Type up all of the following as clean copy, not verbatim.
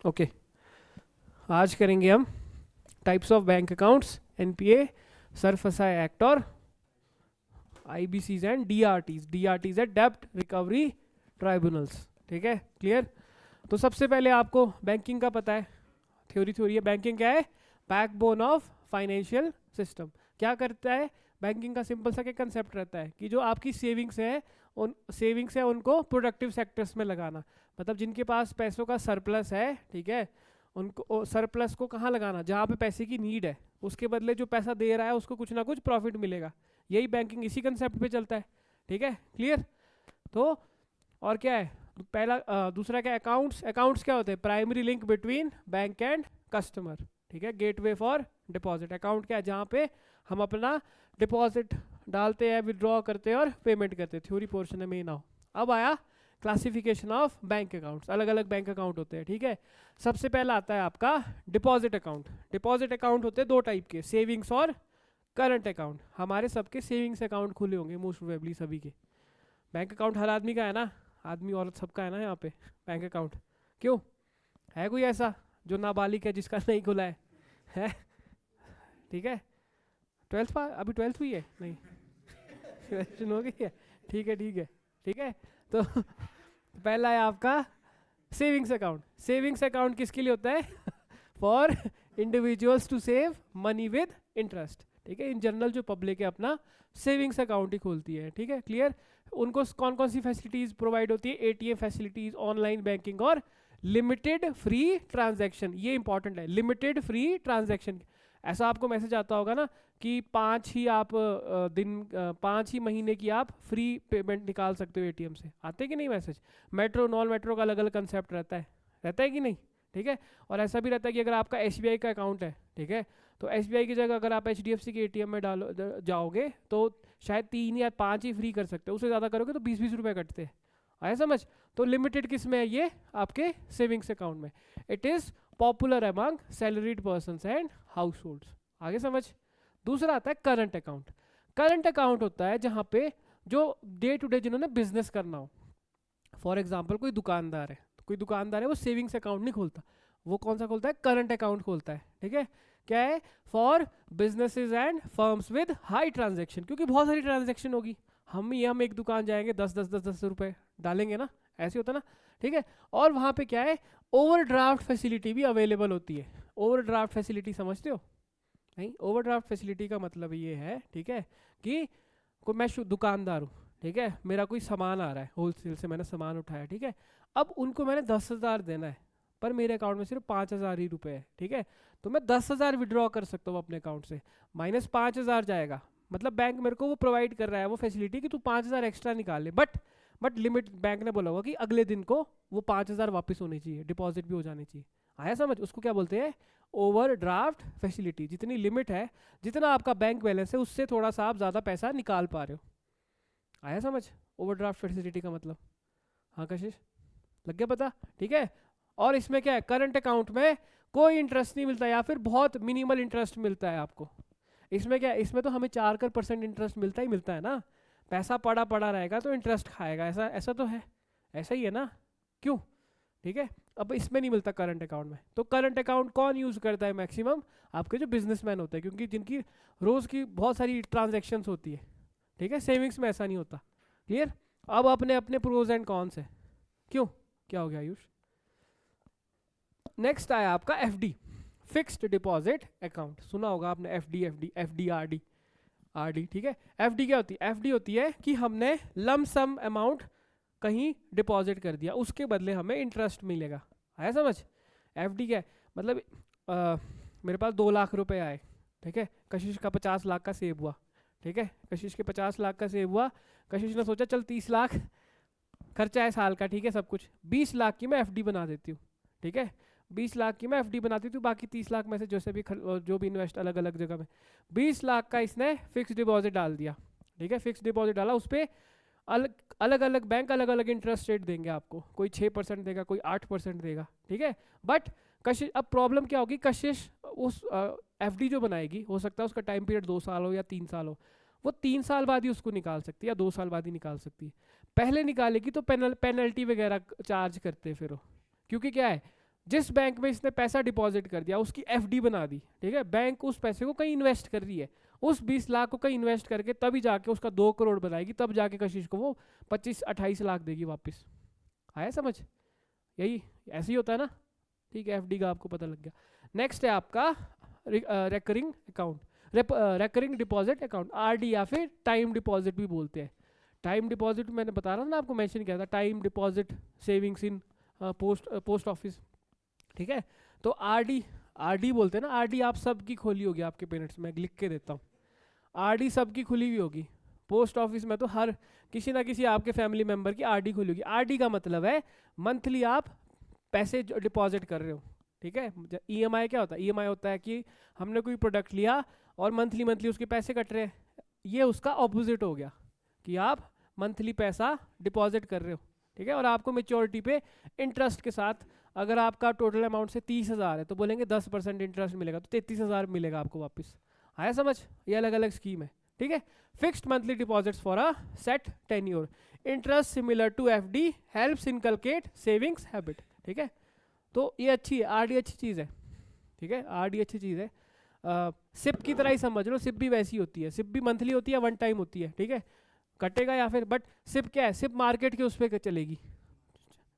Okay, आज करेंगे हम types of bank accounts, NPA, SARFAESI act और आईबीसीज एंड डीआरटीज। डीआरटीज है डेब्ट रिकवरी ट्राइब्यूनल्स। ठीक है, क्लियर। तो सबसे पहले आपको बैंकिंग का पता है, थ्योरी है। बैंकिंग क्या है? Backbone of financial system. क्या करता है बैंकिंग का? सिंपल सा क्या कंसेप्ट रहता है कि जो आपकी सेविंग्स है उनको प्रोडक्टिव सेक्टर्स में लगाना। मतलब जिनके पास पैसों का सरप्लस है, ठीक है, उनको सरप्लस को कहाँ लगाना? जहाँ पे पैसे की नीड है, उसके बदले जो पैसा दे रहा है उसको कुछ ना कुछ प्रॉफिट मिलेगा। यही बैंकिंग इसी कंसेप्ट पे चलता है। ठीक है, क्लियर। तो और क्या है पहला? दूसरा क्या? अकाउंट्स। अकाउंट्स क्या होते हैं? Primary link between bank and customer. ठीक है, गेटवे फॉर डिपॉजिट। अकाउंट क्या है? जहाँ पे हम अपना डिपॉजिट डालते हैं, विड्रॉ करते हैं और पेमेंट करते हैं। थ्योरी पोर्शन है मेन। आओ, अब आया क्लासिफिकेशन ऑफ बैंक अकाउंट्स। अलग अलग बैंक अकाउंट होते हैं। ठीक है, सबसे पहला आता है आपका डिपॉजिट अकाउंट। डिपॉजिट अकाउंट होते हैं दो टाइप के, सेविंग्स और करंट अकाउंट। हमारे सबके सेविंग्स अकाउंट खुले होंगे मोस्ट प्रोबेबली सभी के। बैंक अकाउंट हर आदमी का है ना, आदमी औरत सबका है ना यहाँ पे बैंक अकाउंट। क्यों? है कोई ऐसा जो नाबालिग है जिसका नहीं खुला है? ठीक है, ट्वेल्थ पास, अभी ट्वेल्थ हुई है? नहीं, ग्रेजुएशन हो गई है। ठीक है ठीक है ठीक है। तो पहला है आपका सेविंग्स अकाउंट। सेविंग्स अकाउंट किसके लिए होता है? For individuals to save money with interest. ठीक है, इन जनरल जो पब्लिक है अपना सेविंग्स अकाउंट ही खोलती है। ठीक है, क्लियर। उनको कौन कौन सी फैसिलिटीज प्रोवाइड होती है? एटीएम फैसिलिटीज, ऑनलाइन बैंकिंग और लिमिटेड फ्री ट्रांजैक्शन। ये इंपॉर्टेंट है, लिमिटेड फ्री ट्रांजैक्शन। ऐसा आपको मैसेज आता होगा ना कि 5 ही महीने की आप फ्री पेमेंट निकाल सकते हो एटीएम से। आते कि नहीं मैसेज? मेट्रो नॉन मेट्रो का अलग अलग कंसेप्ट रहता है कि नहीं? ठीक है, और ऐसा भी रहता है कि अगर आपका एसबीआई का अकाउंट है, ठीक है, तो एसबीआई की जगह अगर आप एचडीएफसी के एटीएम में जाओगे तो शायद 3 या 5 ही फ्री कर सकते हो। उससे ज़्यादा करोगे तो 20-20 रुपये कटते हैं। आया समझ? तो लिमिटेड किस में है? ये आपके सेविंग्स अकाउंट में। It is popular among salaried persons and house holds. आगे समझ। दूसरा आता है करंट अकाउंट। करंट अकाउंट होता है जहाँ पे जो डे टू डे जिन्होंने बिजनेस करना हो, फॉर एग्जाम्पल कोई दुकानदार है, तो कोई दुकानदार है वो सेविंग्स अकाउंट नहीं खोलता, वो कौन सा खोलता है? करंट अकाउंट खोलता है। ठीक है, क्या है? For businesses and firms with high transaction, क्योंकि बहुत सारी ट्रांजेक्शन होगी। हम एक दुकान जाएंगे, 10 रुपए डालेंगे ना, ऐसे होता ना। ठीक है, और वहाँ पे क्या है? ओवरड्राफ्ट फैसिलिटी भी अवेलेबल होती है। ओवरड्राफ्ट फैसिलिटी समझते हो? नहीं, ओवरड्राफ्ट फैसिलिटी का मतलब ये है, ठीक है, कि कोई मैं दुकानदार हूँ, ठीक है, मेरा कोई सामान आ रहा है होलसेल से, मैंने सामान उठाया, ठीक है, अब उनको मैंने 10,000 देना है, पर मेरे अकाउंट में सिर्फ 5,000 ही रुपए है। ठीक है, तो मैं 10,000 विड्रॉ कर सकता हूँ अपने अकाउंट से, माइनस 5,000 जाएगा। मतलब बैंक मेरे को वो प्रोवाइड कर रहा है वो फैसिलिटी कि तू 5,000 एक्स्ट्रा निकाल ले, बट लिमिट बैंक ने बोला होगा कि अगले दिन को वो 5,000 वापस होनी चाहिए, डिपॉजिट भी हो जानी चाहिए। आया समझ? उसको क्या बोलते हैं? Overdraft facility. जितनी लिमिट है, जितना आपका बैंक बैलेंस है, उससे थोड़ा सा आप ज़्यादा पैसा निकाल पा रहे हो। आया समझ ओवरड्राफ्ट फैसिलिटी का मतलब? हाँ कशिश, लग गया पता? ठीक है, और इसमें क्या है? करंट अकाउंट में कोई इंटरेस्ट नहीं मिलता या फिर बहुत मिनिमल इंटरेस्ट मिलता है आपको। इसमें क्या है? इसमें तो हमें 4% इंटरेस्ट मिलता ही मिलता है ना। पैसा पड़ा पड़ा रहेगा तो इंटरेस्ट खाएगा, ऐसा ऐसा तो है, ऐसा ही है ना? क्यों? ठीक है, अब इसमें नहीं मिलता करंट अकाउंट में। तो करंट अकाउंट कौन यूज करता है? मैक्सिमम आपके जो बिजनेसमैन होते हैं, क्योंकि जिनकी रोज की बहुत सारी ट्रांजैक्शंस होती है। ठीक है, सेविंग्स में ऐसा नहीं होता। क्लियर। अब अपने अपने प्रोज एंड कॉन्स है। क्यों, क्या हो गया आयुष? नेक्स्ट आया आपका एफडी, फिक्स्ड डिपॉजिट अकाउंट। सुना होगा आपने एफडी, एफडी, आरडी। ठीक है, एफडी क्या होती है? एफडी होती है कि हमने लम सम अमाउंट कहीं डिपॉजिट कर दिया, उसके बदले हमें इंटरेस्ट मिलेगा। आया समझ? एफडी क्या है? मतलब मेरे पास 2 लाख रुपए आए, ठीक है, कशिश का 50 लाख का सेव हुआ। ठीक है, कशिश के 50 लाख का सेव हुआ, कशिश ने सोचा चल 30 लाख खर्चा है साल का, ठीक है, सब कुछ, 20 लाख की मैं एफडी बना देती हूँ। ठीक है, 20 लाख की मैं एफडी बनाती हूँ, बाकी 30 लाख में से जैसे भी जो भी इन्वेस्ट अलग अलग जगह में, 20 लाख का इसने फिक्स डिपॉजिट डाल दिया। ठीक है, फिक्स डिपॉजिट डाला, उस पर अलग अलग बैंक अलग अलग इंटरेस्ट रेट देंगे आपको, कोई 6% देगा, कोई 8% देगा। ठीक है, बट कशिश, अब प्रॉब्लम क्या होगी? कशिश उस एफडी जो बनाएगी, हो सकता है उसका टाइम पीरियड 2 साल हो या 3 साल हो, वो 3 साल बाद ही उसको निकाल सकती है या 2 साल बाद ही निकाल सकती है। पहले निकालेगी तो पेनल्टी वगैरह चार्ज करते हैं फिर वो, क्योंकि क्या है, जिस बैंक में इसने पैसा डिपॉजिट कर दिया उसकी एफडी बना दी, ठीक है, बैंक उस पैसे को कहीं इन्वेस्ट कर रही है, उस 20 लाख को कहीं इन्वेस्ट करके तभी जाके उसका 2 करोड़ बनाएगी, तब जाके कशिश को वो 25-28 लाख देगी वापस। आया समझ? यही ऐसे ही होता है ना, ठीक है, एफडी का आपको पता लग गया। नेक्स्ट है आपका recurring account, recurring deposit account, RD या फिर टाइम डिपॉजिट भी बोलते हैं। टाइम डिपॉजिट मैंने बता रहा था ना आपको, मेंशन किया था, time deposit savings in post office, ठीक है। तो आरडी, आरडी बोलते हैं ना, आरडी आप सबकी खोली होगी आपके पेरेंट्स में, लिख के देता हूँ, आरडी सबकी खुली हुई होगी। पोस्ट ऑफिस में तो हर किसी ना किसी आपके फैमिली मेंबर की आरडी खुली होगी। आरडी का मतलब है मंथली आप पैसे डिपॉजिट कर रहे हो, ठीक है। ईएमआई क्या होता है? ईएमआई होता है कि हमने कोई प्रोडक्ट लिया और मंथली मंथली उसके पैसे कट रहे हैं, ये उसका ऑपोजिट हो गया कि आप मंथली पैसा डिपॉजिट कर रहे हो, ठीक है। और आपको मेच्योरिटी पे इंटरेस्ट के साथ, अगर आपका टोटल अमाउंट से 30,000 है तो बोलेंगे 10% इंटरेस्ट मिलेगा, तो 33,000 मिलेगा आपको वापस। आया समझ? ये अलग अलग स्कीम है, ठीक है। Fixed monthly deposits for a set tenure, interest similar to FD, helps inculcate savings habit, ठीक है। तो ये अच्छी है, आरडी अच्छी चीज़ है, ठीक है, आरडी अच्छी चीज़ है। सिप की तरह ही समझ लो, सिप भी वैसी होती है, सिप भी मंथली होती है, वन टाइम होती है, ठीक है, कटेगा या फिर, बट सिप क्या है? सिप मार्केट के उस पर चलेगी,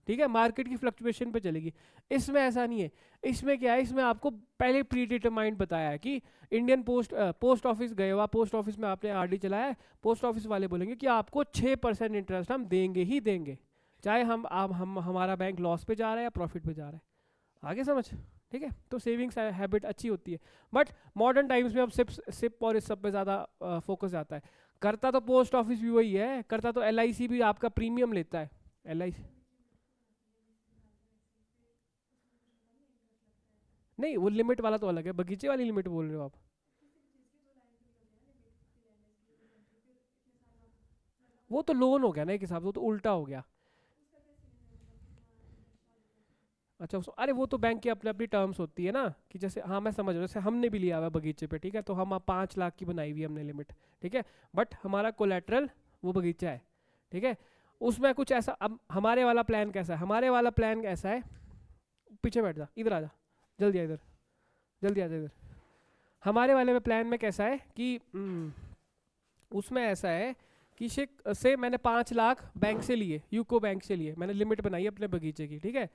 ठीक है, मार्केट की फ्लक्चुएशन पे चलेगी। इसमें ऐसा नहीं है, इसमें क्या है, इसमें आपको पहले प्री डिटरमाइंड बताया है कि इंडियन पोस्ट ऑफिस गए हुआ, पोस्ट ऑफिस में आपने आरडी चलाया है, पोस्ट ऑफिस वाले बोलेंगे कि आपको 6% इंटरेस्ट हम देंगे ही देंगे, चाहे हम हमारा बैंक लॉस पे जा रहा है या प्रॉफिट पे जा रहा है। आगे समझ? ठीक है, तो सेविंग्स हैबिट अच्छी होती है। बट मॉडर्न टाइम्स में अब सिप और इस सब पे ज़्यादा फोकस जाता है। करता तो पोस्ट ऑफिस भी वही है, करता तो LIC भी आपका प्रीमियम लेता है, LIC नहीं, वो लिमिट वाला तो अलग है, बगीचे वाली लिमिट बोल रहे हो आप? वो तो लोन हो गया ना एक हिसाब से, वो तो उल्टा हो गया। अच्छा अरे वो तो बैंक की अपनी अपनी टर्म्स होती है ना, कि जैसे, हाँ मैं समझ रहा हूँ, जैसे हमने भी लिया हुआ है बगीचे पे, ठीक है, तो हम 5 लाख की बनाई हुई है हमने लिमिट, ठीक है, बट हमारा कोलेट्रल वो बगीचा है, ठीक है। उसमें कुछ ऐसा, अब हमारे वाला प्लान कैसा है, हमारे वाला प्लान ऐसा है, पीछे बैठ जा, इधर आ जा, जल्दी आ इधर, जल्दी आ जा इधर। हमारे वाले में प्लान में कैसा है कि उसमें ऐसा है कि से मैंने 5 लाख बैंक से लिए, यूको बैंक से लिए, मैंने लिमिट बनाई अपने बगीचे की, ठीक है।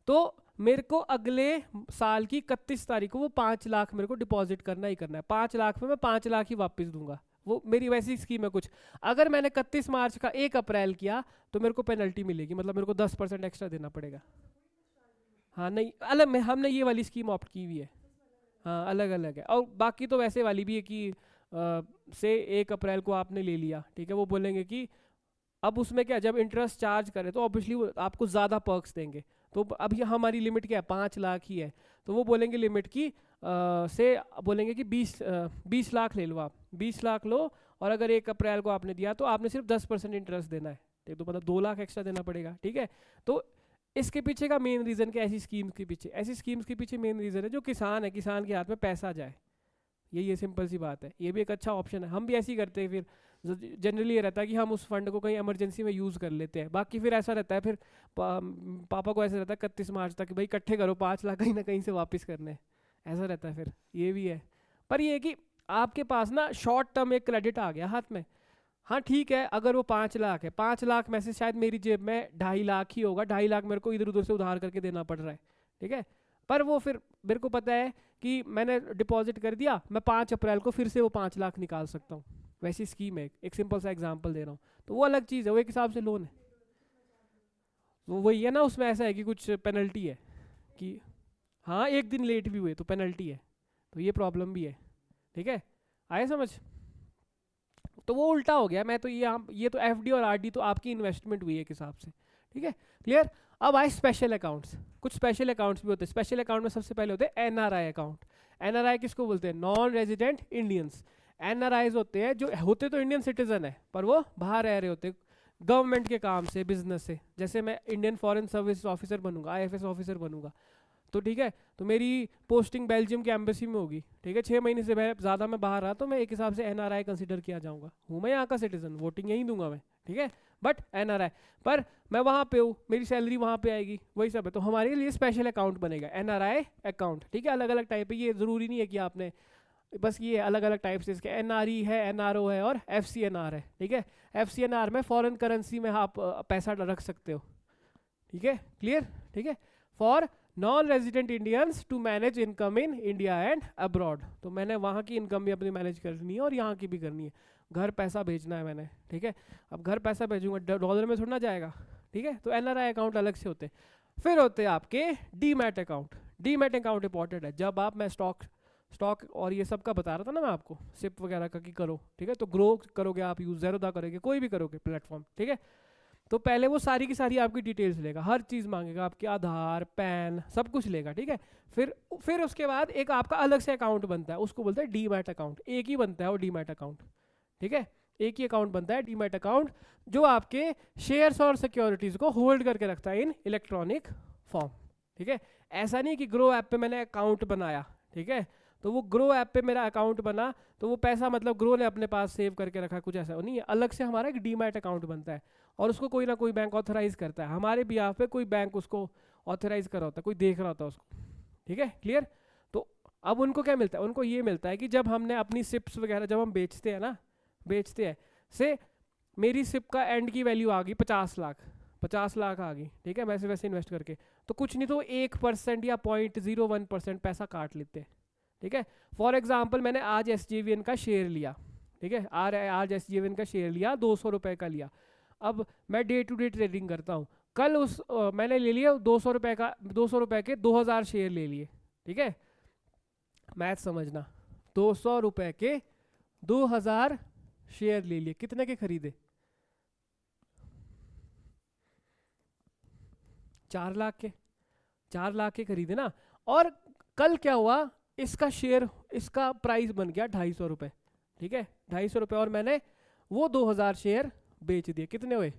तो मेरे को अगले साल की 31 तारीख को वो 5 लाख मेरे को डिपॉजिट करना ही करना है, 5 लाख में मैं 5 लाख ही वापस दूंगा, वो मेरी वैसी स्कीम है कुछ। अगर मैंने 31 मार्च का 1 अप्रैल किया तो मेरे को पेनल्टी मिलेगी, मतलब मेरे को 10% एक्स्ट्रा देना पड़ेगा। हाँ नहीं, अलग में हमने ये वाली स्कीम ऑप्ट की हुई है, हाँ अलग अलग है। और बाकी तो वैसे वाली भी है कि से 1 अप्रैल को आपने ले लिया, ठीक है, वो बोलेंगे कि अब उसमें क्या, जब इंटरेस्ट चार्ज करे तो ऑब्वियसली वो आपको ज़्यादा पर्क्स देंगे। तो अब ये हमारी लिमिट क्या है, 5 लाख ही है, तो वो बोलेंगे लिमिट की से बोलेंगे कि 20 लाख ले लो आप, 20 लाख लो, और अगर 1 अप्रैल को आपने दिया तो आपने सिर्फ 10% इंटरेस्ट देना है, ठीक, तो मतलब 2 लाख एक्स्ट्रा देना पड़ेगा, ठीक है। तो इसके पीछे का मेन रीज़न क्या, ऐसी स्कीम्स के पीछे, ऐसी स्कीम्स के पीछे मेन रीज़न है जो किसान है, किसान के हाथ में पैसा जाए, ये सिंपल सी बात है। ये भी एक अच्छा ऑप्शन है, हम भी ऐसे ही करते हैं। फिर जनरली ये रहता है कि हम उस फंड को कहीं इमरजेंसी में यूज़ कर लेते हैं, बाकी फिर ऐसा रहता है, फिर पापा को ऐसा रहता है 31 मार्च तक कि भाई इकट्ठे करो 5 लाख कहीं ना कहीं से वापस करने, ऐसा रहता है फिर। ये भी है, पर ये है कि आपके पास ना शॉर्ट टर्म एक क्रेडिट आ गया हाथ में, हाँ ठीक है, अगर वो 5 लाख है, 5 लाख में से शायद मेरी जेब में 2.5 लाख ही होगा, 2.5 लाख मेरे को इधर उधर से उधार करके देना पड़ रहा है, ठीक है। पर वो फिर मेरे को पता है कि मैंने डिपॉजिट कर दिया, मैं 5 अप्रैल को फिर से वो 5 लाख निकाल सकता हूँ, वैसी स्कीम है, एक सिंपल सा एग्जांपल दे रहा हूँ। तो वो अलग चीज़ है, वो एक हिसाब से लोन है, वो वही है ना, उसमें ऐसा है कि कुछ पेनल्टी है कि हाँ 1 दिन लेट भी हुए तो पेनल्टी है, तो ये प्रॉब्लम भी है, ठीक है। आए समझ? तो वो उल्टा हो गया, मैं तो ये तो FD और RD तो आपकी इन्वेस्टमेंट हुई है एक हिसाब से, ठीक है, क्लियर। अब आए स्पेशल अकाउंट्स, कुछ स्पेशल अकाउंट्स भी होते हैं। स्पेशल अकाउंट में सबसे पहले होते हैं NRI अकाउंट। NRI किसको बोलते हैं? Non resident Indians. NRIs होते हैं जो होते तो इंडियन सिटीजन है पर वो बाहर रह रहे होते गवर्नमेंट के काम से, बिजनेस से। जैसे मैं इंडियन फॉरेन सर्विस ऑफिसर बनूंगा, IFS ऑफिसर बनूंगा, तो ठीक है, तो मेरी पोस्टिंग बेल्जियम के एम्बेसी में होगी, ठीक है, 6 महीने से ज़्यादा मैं बाहर रहा तो मैं एक हिसाब से NRI कंसिडर किया जाऊँगा, हूँ मैं यहाँ का सिटीजन, वोटिंग यहीं दूंगा मैं, ठीक है। बट NRI, पर मैं वहाँ पे हूँ, मेरी सैलरी वहाँ पे आएगी, वही सब है। तो हमारे लिए स्पेशल अकाउंट बनेगा NRI अकाउंट, ठीक है। अलग अलग टाइप है, ये ज़रूरी नहीं है कि आपने बस ये अलग अलग टाइप से इसके NRE है, NRO है और FCNR है, ठीक है। FCNR में फॉरेन करेंसी में आप पैसा रख सकते हो, ठीक है, क्लियर, ठीक है। For non resident Indians to manage income in India and abroad, तो मैंने वहाँ की इनकम भी अपनी मैनेज करनी है और यहाँ की भी करनी है। घर पैसा भेजना है मैंने, ठीक है। अब घर पैसा भेजूंगा डॉलर में थोड़ा ना जाएगा, ठीक है। तो NRI अकाउंट अलग से होते हैं। फिर होते हैं आपके demat account. Demat account important है। जब आप, मैं स्टॉक और ये सब का बता रहा था ना मैं आपको, सिप वगैरह का कि करो, ठीक है। तो ग्रो करोगे आप, यूज ज़ेरोधा करोगे, कोई भी करोगे प्लेटफॉर्म, ठीक है। तो पहले वो सारी की सारी आपकी डिटेल्स लेगा, हर चीज़ मांगेगा, आपके आधार पैन सब कुछ लेगा, ठीक है। फिर उसके बाद एक आपका अलग से अकाउंट बनता है, उसको बोलते हैं डीमैट अकाउंट। एक ही बनता है वो डीमैट अकाउंट, ठीक है। एक ही अकाउंट बनता है डीमैट अकाउंट, जो आपके शेयर्स और सिक्योरिटीज़ को होल्ड करके रखता है इन इलेक्ट्रॉनिक फॉर्म, ठीक है। ऐसा नहीं कि ग्रो ऐप पे मैंने अकाउंट बनाया, ठीक है, तो वो ग्रो ऐप पे मेरा अकाउंट बना तो वो पैसा मतलब ग्रो ने अपने पास सेव करके रखा, कुछ ऐसा नहीं है। अलग से हमारा एक डीमैट अकाउंट बनता है और उसको कोई ना कोई बैंक ऑथराइज करता है, हमारे बिहाफ पे कोई बैंक उसको ऑथराइज कर रहा होता है, कोई देख रहा होता है उसको, ठीक है, क्लियर। तो अब उनको क्या मिलता है, उनको ये मिलता है कि जब हमने अपनी सिप्स वगैरह जब हम बेचते हैं ना, बेचते हैं से मेरी सिप का एंड की वैल्यू आ गई 50 लाख आ गई, ठीक है, वैसे वैसे इन्वेस्ट करके, तो कुछ नहीं तो 1% या 0.01% पैसा काट लेते हैं, ठीक है। फॉर एग्जाम्पल मैंने आज SJVN का शेयर लिया, ठीक है, आज SJVN का शेयर लिया, 200 रुपये का लिया। अब मैं डे टू डे ट्रेडिंग करता हूँ, कल मैंने ले लिया 200 रुपये का, 200 रुपये के 2000 शेयर ले लिए, ठीक है। मैथ समझना, 200 रुपये के 2000 शेयर ले लिए, कितने के खरीदे, 4 लाख के, 4 लाख के खरीदे ना। और कल क्या हुआ, इसका शेयर, इसका प्राइस बन गया 250 रुपये, ठीक है, 250 रुपये, और मैंने वो 2000 शेयर बेच दिए, कितने हुए,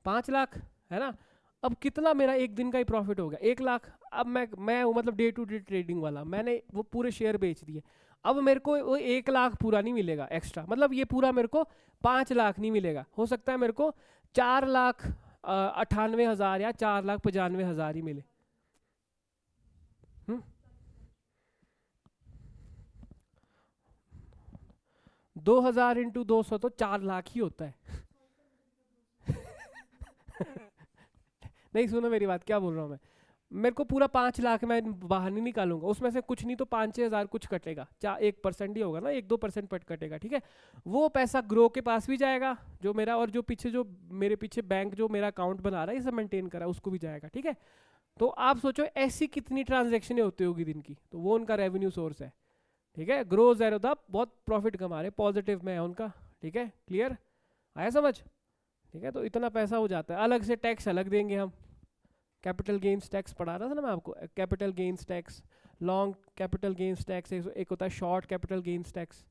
5 लाख, है ना। अब कितना मेरा एक दिन का ही प्रॉफिट हो गया, 1 लाख। अब मैं हूँ मतलब डे टू डे ट्रेडिंग वाला, मैंने वो पूरे शेयर बेच दिए। अब मेरे को वो 1 लाख पूरा नहीं मिलेगा एक्स्ट्रा, मतलब ये पूरा मेरे को 5 लाख नहीं मिलेगा, हो सकता है मेरे को 4,98,000 या 4,95,000 ही मिले। 2000 इंटू 200 तो 4 लाख ही होता है। नहीं सुनो मेरी बात, क्या बोल रहा हूँ मैं, मेरे को पूरा 5 लाख मैं बाहर नहीं निकालूंगा, उसमें से कुछ नहीं तो 5-6 हज़ार कुछ कटेगा, 1% ही होगा ना, 1-2% पट कटेगा, ठीक है। वो पैसा ग्रो के पास भी जाएगा जो मेरा, और जो पीछे जो मेरे पीछे बैंक जो मेरा अकाउंट बना रहा है इसे मेंटेन कर रहा है उसको भी जाएगा, ठीक है। तो आप सोचो ऐसी कितनी ट्रांजेक्शनें होती होगी दिन की, तो वो उनका रेवेन्यू सोर्स है, ठीक है। ग्रो ज़ेरोधा बहुत प्रॉफिट कमा रहे, पॉजिटिव में है उनका, ठीक है, क्लियर, आया समझ, ठीक है। तो इतना पैसा हो जाता है, अलग से टैक्स अलग देंगे हम, कैपिटल गेन्स टैक्स पढ़ा रहा था ना मैं आपको, capital gains tax, long capital gains tax, एक होता है short capital gains tax.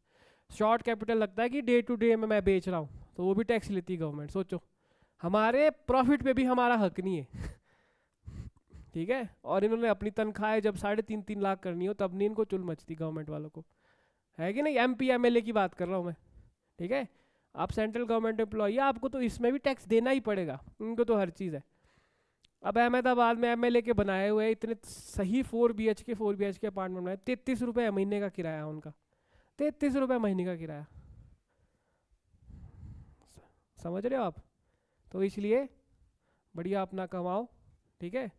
Short capital लगता है कि डे टू डे में मैं बेच रहा हूँ तो वो भी टैक्स लेती है गवर्नमेंट, सोचो हमारे प्रॉफिट पे भी हमारा हक नहीं है। ठीक है, और इन्होंने अपनी तनख्वाहें जब 3.5-3 लाख करनी हो तब नहीं इनको चुल मचती गवर्नमेंट वालों को, है कि नहीं। MP MLA की बात कर रहा हूँ मैं, ठीक है। आप सेंट्रल गवर्नमेंट एम्प्लॉय, आपको तो इसमें भी टैक्स देना ही पड़ेगा, इनको तो हर चीज़ है। अब अहमदाबाद में MLA के बनाए हुए इतने सही 4 BHK अपार्टमेंट बनाए, 33 रुपये महीने का किराया उनका, 33 रुपये महीने का किराया, समझ रहे हो आप। तो इसलिए बढ़िया अपना कमाओ, ठीक है।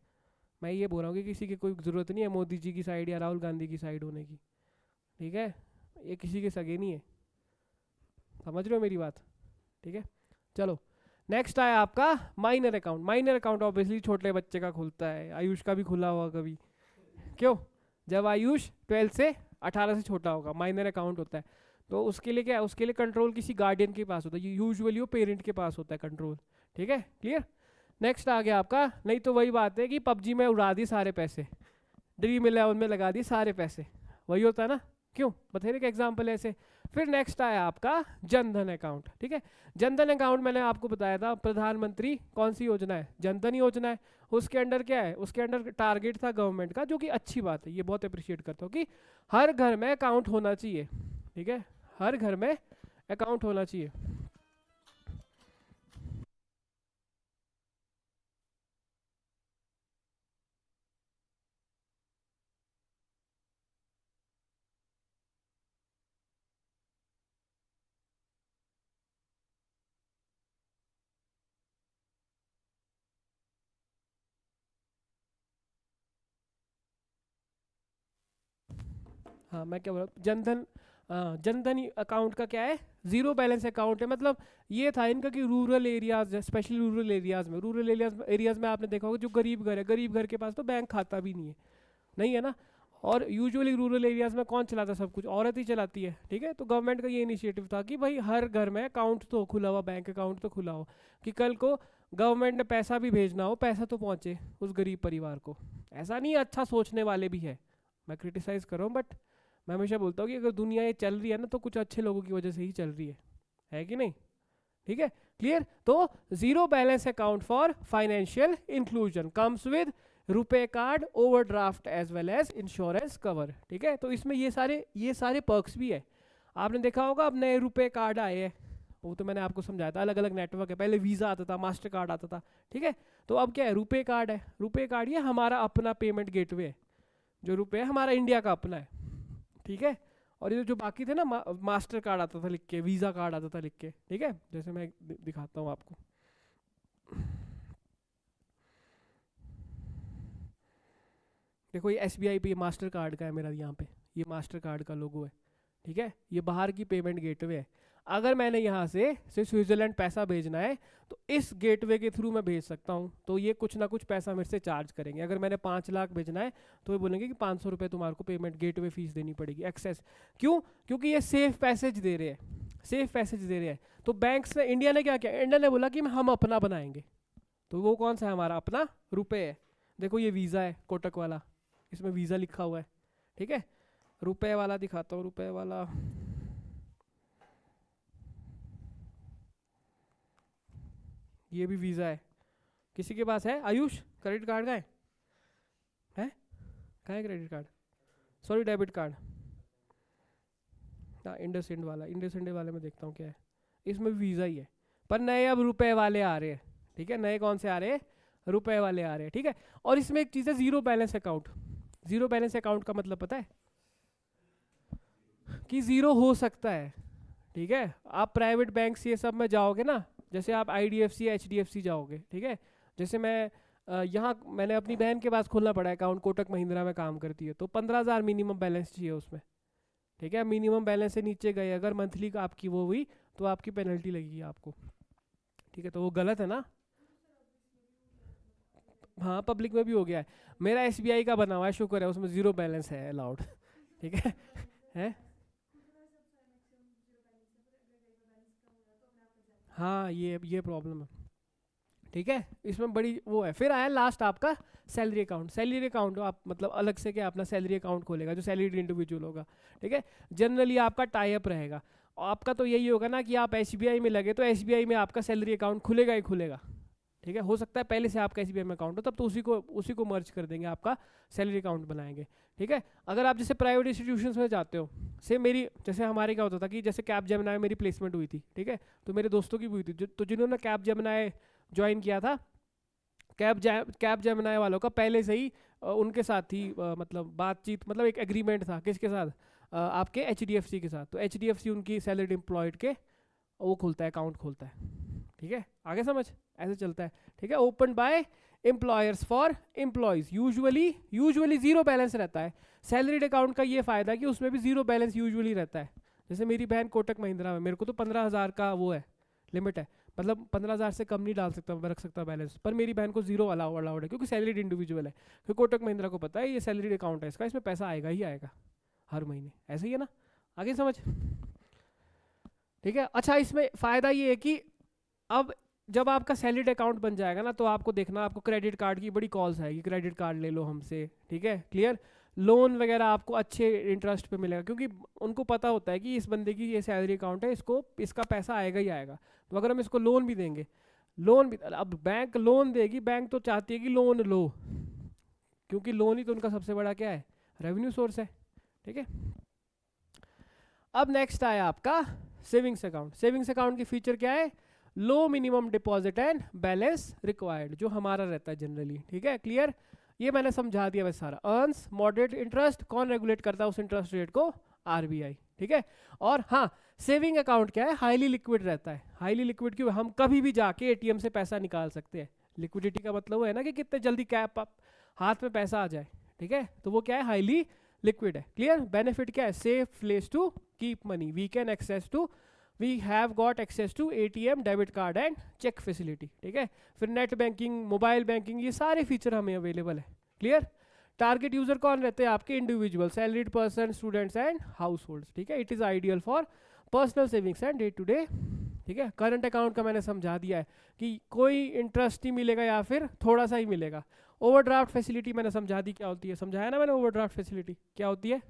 मैं ये बोल रहा हूँ कि किसी की कोई ज़रूरत नहीं है मोदी जी की साइड या राहुल गांधी की साइड होने की, ठीक है, ये किसी के सगे नहीं है, समझ रहे हो मेरी बात, ठीक है। चलो नेक्स्ट आया आपका minor account. Minor account obviously छोटे बच्चे का खुलता है, आयुष का भी खुला होगा कभी, क्यों, जब आयुष 12 से 18 से छोटा होगा माइनर अकाउंट होता है। तो उसके लिए क्या है, उसके लिए कंट्रोल किसी गार्डियन के पास होता है, यूजुअली वो पेरेंट के पास होता है कंट्रोल, ठीक है, क्लियर। नेक्स्ट आ गया आपका, नहीं तो वही बात है कि PUBG में उड़ा दिए सारे पैसे, ड्रीम 11 में लगा दिए सारे पैसे, वही होता है ना, क्यों, बथेरे का एग्जाम्पल ऐसे। फिर नेक्स्ट आया आपका जनधन अकाउंट, ठीक है। जनधन अकाउंट मैंने आपको बताया था, प्रधानमंत्री कौन सी योजना है, जनधन योजना है, उसके अंडर क्या है, उसके अंडर टारगेट था गवर्नमेंट का, जो कि अच्छी बात है, ये बहुत अप्रिशिएट करता हूँ कि हर घर में अकाउंट होना चाहिए, ठीक है, हर घर में अकाउंट होना चाहिए। हाँ मैं क्या बोल रहा हूँ, जनधन, जनधन अकाउंट का क्या है, जीरो बैलेंस अकाउंट है। मतलब ये था इनका कि rural areas, specially rural areas में, रूरल एरियाज में आपने देखा होगा जो गरीब घर है, गरीब घर के पास तो बैंक खाता भी नहीं है ना। और यूजुअली रूरल एरियाज में कौन चलाता है सब कुछ, औरत ही चलाती है, ठीक है। तो गवर्नमेंट का ये इनिशिएटिव था कि भाई हर घर में अकाउंट तो खुला हुआ, बैंक अकाउंट तो खुला हो, कि कल को गवर्नमेंट ने पैसा भी भेजना हो, पैसा तो पहुंचे उस गरीब परिवार को। ऐसा नहीं, अच्छा सोचने वाले भी है, मैं क्रिटिसाइज कर रहा हूँ, बट मैं हमेशा बोलता हूँ कि अगर दुनिया ये चल रही है ना तो कुछ अच्छे लोगों की वजह से ही चल रही है कि नहीं, ठीक है, क्लियर। तो zero balance account for financial inclusion comes with RuPay card, overdraft as well as insurance cover, ठीक है। तो इसमें ये सारे पर्क्स भी है। आपने देखा होगा अब नए रुपे कार्ड आए हैं, वो तो मैंने आपको समझाया था, अलग अलग नेटवर्क है, पहले वीज़ा आता था, मास्टर कार्ड आता था, ठीक है। तो अब क्या है, रुपे कार्ड है। रुपे कार्ड ये हमारा अपना पेमेंट गेटवे है, जो रुपए है हमारा इंडिया का अपना है, ठीक है। और ये जो बाकी थे ना, मास्टर कार्ड आता था लिख के, वीज़ा कार्ड आता था लिख के, ठीक है। जैसे मैं दिखाता हूँ आपको, देखो ये SBI पे ये मास्टर कार्ड का है मेरा, यहाँ पे ये मास्टर कार्ड का लोगो है, ठीक है। ये बाहर की पेमेंट गेटवे है। अगर मैंने यहाँ से स्विट्जरलैंड पैसा भेजना है तो इस गेटवे के थ्रू मैं भेज सकता हूँ, तो ये कुछ ना कुछ पैसा मेरे से चार्ज करेंगे। अगर मैंने 5 लाख भेजना है तो ये बोलेंगे कि 500 रुपये तुम्हारे को पेमेंट गेटवे फीस देनी पड़ेगी, एक्सेस। क्यों? क्योंकि ये सेफ पैसेज दे रहे हैं, सेफ पैसेज दे रहे हैं। तो बैंक्स ने, इंडिया ने क्या किया, इंडिया ने बोला कि हम अपना बनाएंगे। तो वो कौन सा है हमारा अपना, रुपए है। देखो ये वीज़ा है कोटक वाला, इसमें वीज़ा लिखा हुआ है, ठीक है। रुपए वाला दिखाता हूँ, रुपए वाला, ये भी वीज़ा है। किसी के पास है आयुष क्रेडिट कार्ड का है कहाँ है credit card, sorry debit card, हाँ इंडसइंड वाला, इंडसइंड वाले में देखता हूँ क्या है, इसमें वीज़ा ही है। पर नए अब रुपए वाले आ रहे हैं, ठीक है। नए कौन से आ रहे हैं, रुपए वाले आ रहे हैं, ठीक है। और इसमें एक चीज़ है zero balance account. Zero balance account का मतलब पता है कि ज़ीरो हो सकता है, ठीक है। आप प्राइवेट बैंक्स ये सब में जाओगे ना, जैसे आप IDFC या HDFC जाओगे, ठीक है। जैसे मैं यहाँ मैंने अपनी बहन के पास खोलना पड़ा अकाउंट, कोटक महिंद्रा में काम करती है, तो 15,000 मिनिमम बैलेंस चाहिए उसमें, ठीक है। मिनिमम बैलेंस से नीचे गए अगर मंथली का आपकी वो हुई तो आपकी पेनल्टी लगेगी आपको, ठीक है। तो वो गलत है ना, हाँ पब्लिक में भी हो गया है। मेरा SBI का बना हुआ है, शुक्र है, उसमें ज़ीरो बैलेंस है अलाउड, ठीक है हैं। हाँ ये प्रॉब्लम है, ठीक है। इसमें बड़ी वो है। फिर आया लास्ट आपका सैलरी अकाउंट। सैलरी अकाउंट आप मतलब अलग से क्या अपना सैलरी अकाउंट खोलेगा जो सैलरीड इंडिविजुअल होगा, ठीक है। जनरली आपका टाई अप रहेगा, आपका तो यही होगा ना कि आप SBI में लगे तो SBI में आपका सैलरी अकाउंट खुलेगा ही खुलेगा, ठीक है। हो सकता है पहले से आपका SBI में अकाउंट हो, तब तो उसी को मर्ज कर देंगे, आपका सैलरी अकाउंट बनाएंगे, ठीक है। अगर आप जैसे प्राइवेट इंस्टीट्यूशंस में जाते हो, से मेरी जैसे हमारे क्या होता था कि जैसे कैप जेमिनाई मेरी प्लेसमेंट हुई थी, ठीक है। तो मेरे दोस्तों की भी हुई थी, तो जिन्होंने कैप जेमिनाई ज्वाइन किया था, कैप जेमिनाई वालों का पहले से ही उनके साथ ही मतलब बातचीत, मतलब एक एग्रीमेंट था किसके साथ, आपके HDFC के साथ। तो HDFC उनकी सैलरीड एम्प्लॉयड के वो खोलता है, अकाउंट खोलता है, ठीक है। आगे समझ, ऐसे चलता है, ठीक है। Open by employers for employees, usually zero balance रहता है। सैलरीड अकाउंट का ये फायदा है कि उसमें भी जीरो बैलेंस यूजुअली रहता है। जैसे मेरी बहन कोटक महिंद्रा में, मेरे को तो 15,000 का वो है, लिमिट है, मतलब 15,000 से कम नहीं डाल सकता मैं, रख सकता बैलेंस। पर मेरी बहन को जीरो अलाउड है क्योंकि सैलरीड इंडिविजुअल है। क्योंकि कोटक महिंद्रा को पता है ये सैलरीड अकाउंट है इसका, इसमें पैसा आएगा ही आएगा हर महीने, ऐसे ही है ना। आगे समझ, ठीक है। अच्छा इसमें फ़ायदा ये है कि अब जब आपका सैलरीड अकाउंट बन जाएगा ना, तो आपको देखना, आपको क्रेडिट कार्ड की बड़ी कॉल्स आएगी, क्रेडिट कार्ड ले लो हमसे, ठीक है, क्लियर। लोन वगैरह आपको अच्छे इंटरेस्ट पे मिलेगा, क्योंकि उनको पता होता है कि इस बंदे की ये सैलरी अकाउंट है, इसका पैसा आएगा ही आएगा। तो अगर हम इसको लोन भी देंगे, लोन भी, अब बैंक लोन देगी, बैंक तो चाहती है कि लोन लो, क्योंकि लोन ही तो उनका सबसे बड़ा क्या है, रेवेन्यू सोर्स है, ठीक है। अब नेक्स्ट आया आपका सेविंग्स अकाउंट। सेविंग्स अकाउंट की फीचर क्या है, low minimum deposit and balance required, जो हमारा रहता है जनरली, ठीक है, क्लियर। ये मैंने समझा दिया वैसे सारा। अर्न्स मॉडरेट इंटरेस्ट, कौन रेगुलेट करता है उस इंटरेस्ट रेट को, RBI, ठीक है। और हाँ, सेविंग अकाउंट क्या है, हाईली लिक्विड रहता है। हाईली लिक्विड क्यों, हम कभी भी जाके ATM से पैसा निकाल सकते हैं। लिक्विडिटी का मतलब है ना कि कितने जल्दी कैप हाथ में पैसा आ जाए, ठीक है। तो वो क्या है, हाईली लिक्विड है। क्लियर? बेनिफिट क्या है? Safe place to keep money, we have got access to ATM, debit card and cheque facility. ठीक है? फिर नेट बैंकिंग, मोबाइल बैंकिंग, ये सारे फीचर हमें अवेलेबल है। क्लियर? टारगेट यूजर कौन रहते हैं? आपके individual, salaried person, students and households. ठीक है? It is ideal for personal savings and day to day. ठीक है? करंट अकाउंट का मैंने समझा दिया है कि कोई इंटरेस्ट नहीं मिलेगा या फिर थोड़ा सा ही मिलेगा। ओवरड्राफ्ट फैसिलिटी मैंने समझा दी क्या होती है, समझाया ना मैंने। ओवरड्राफ्ट फैसिलिटी क्या होती है?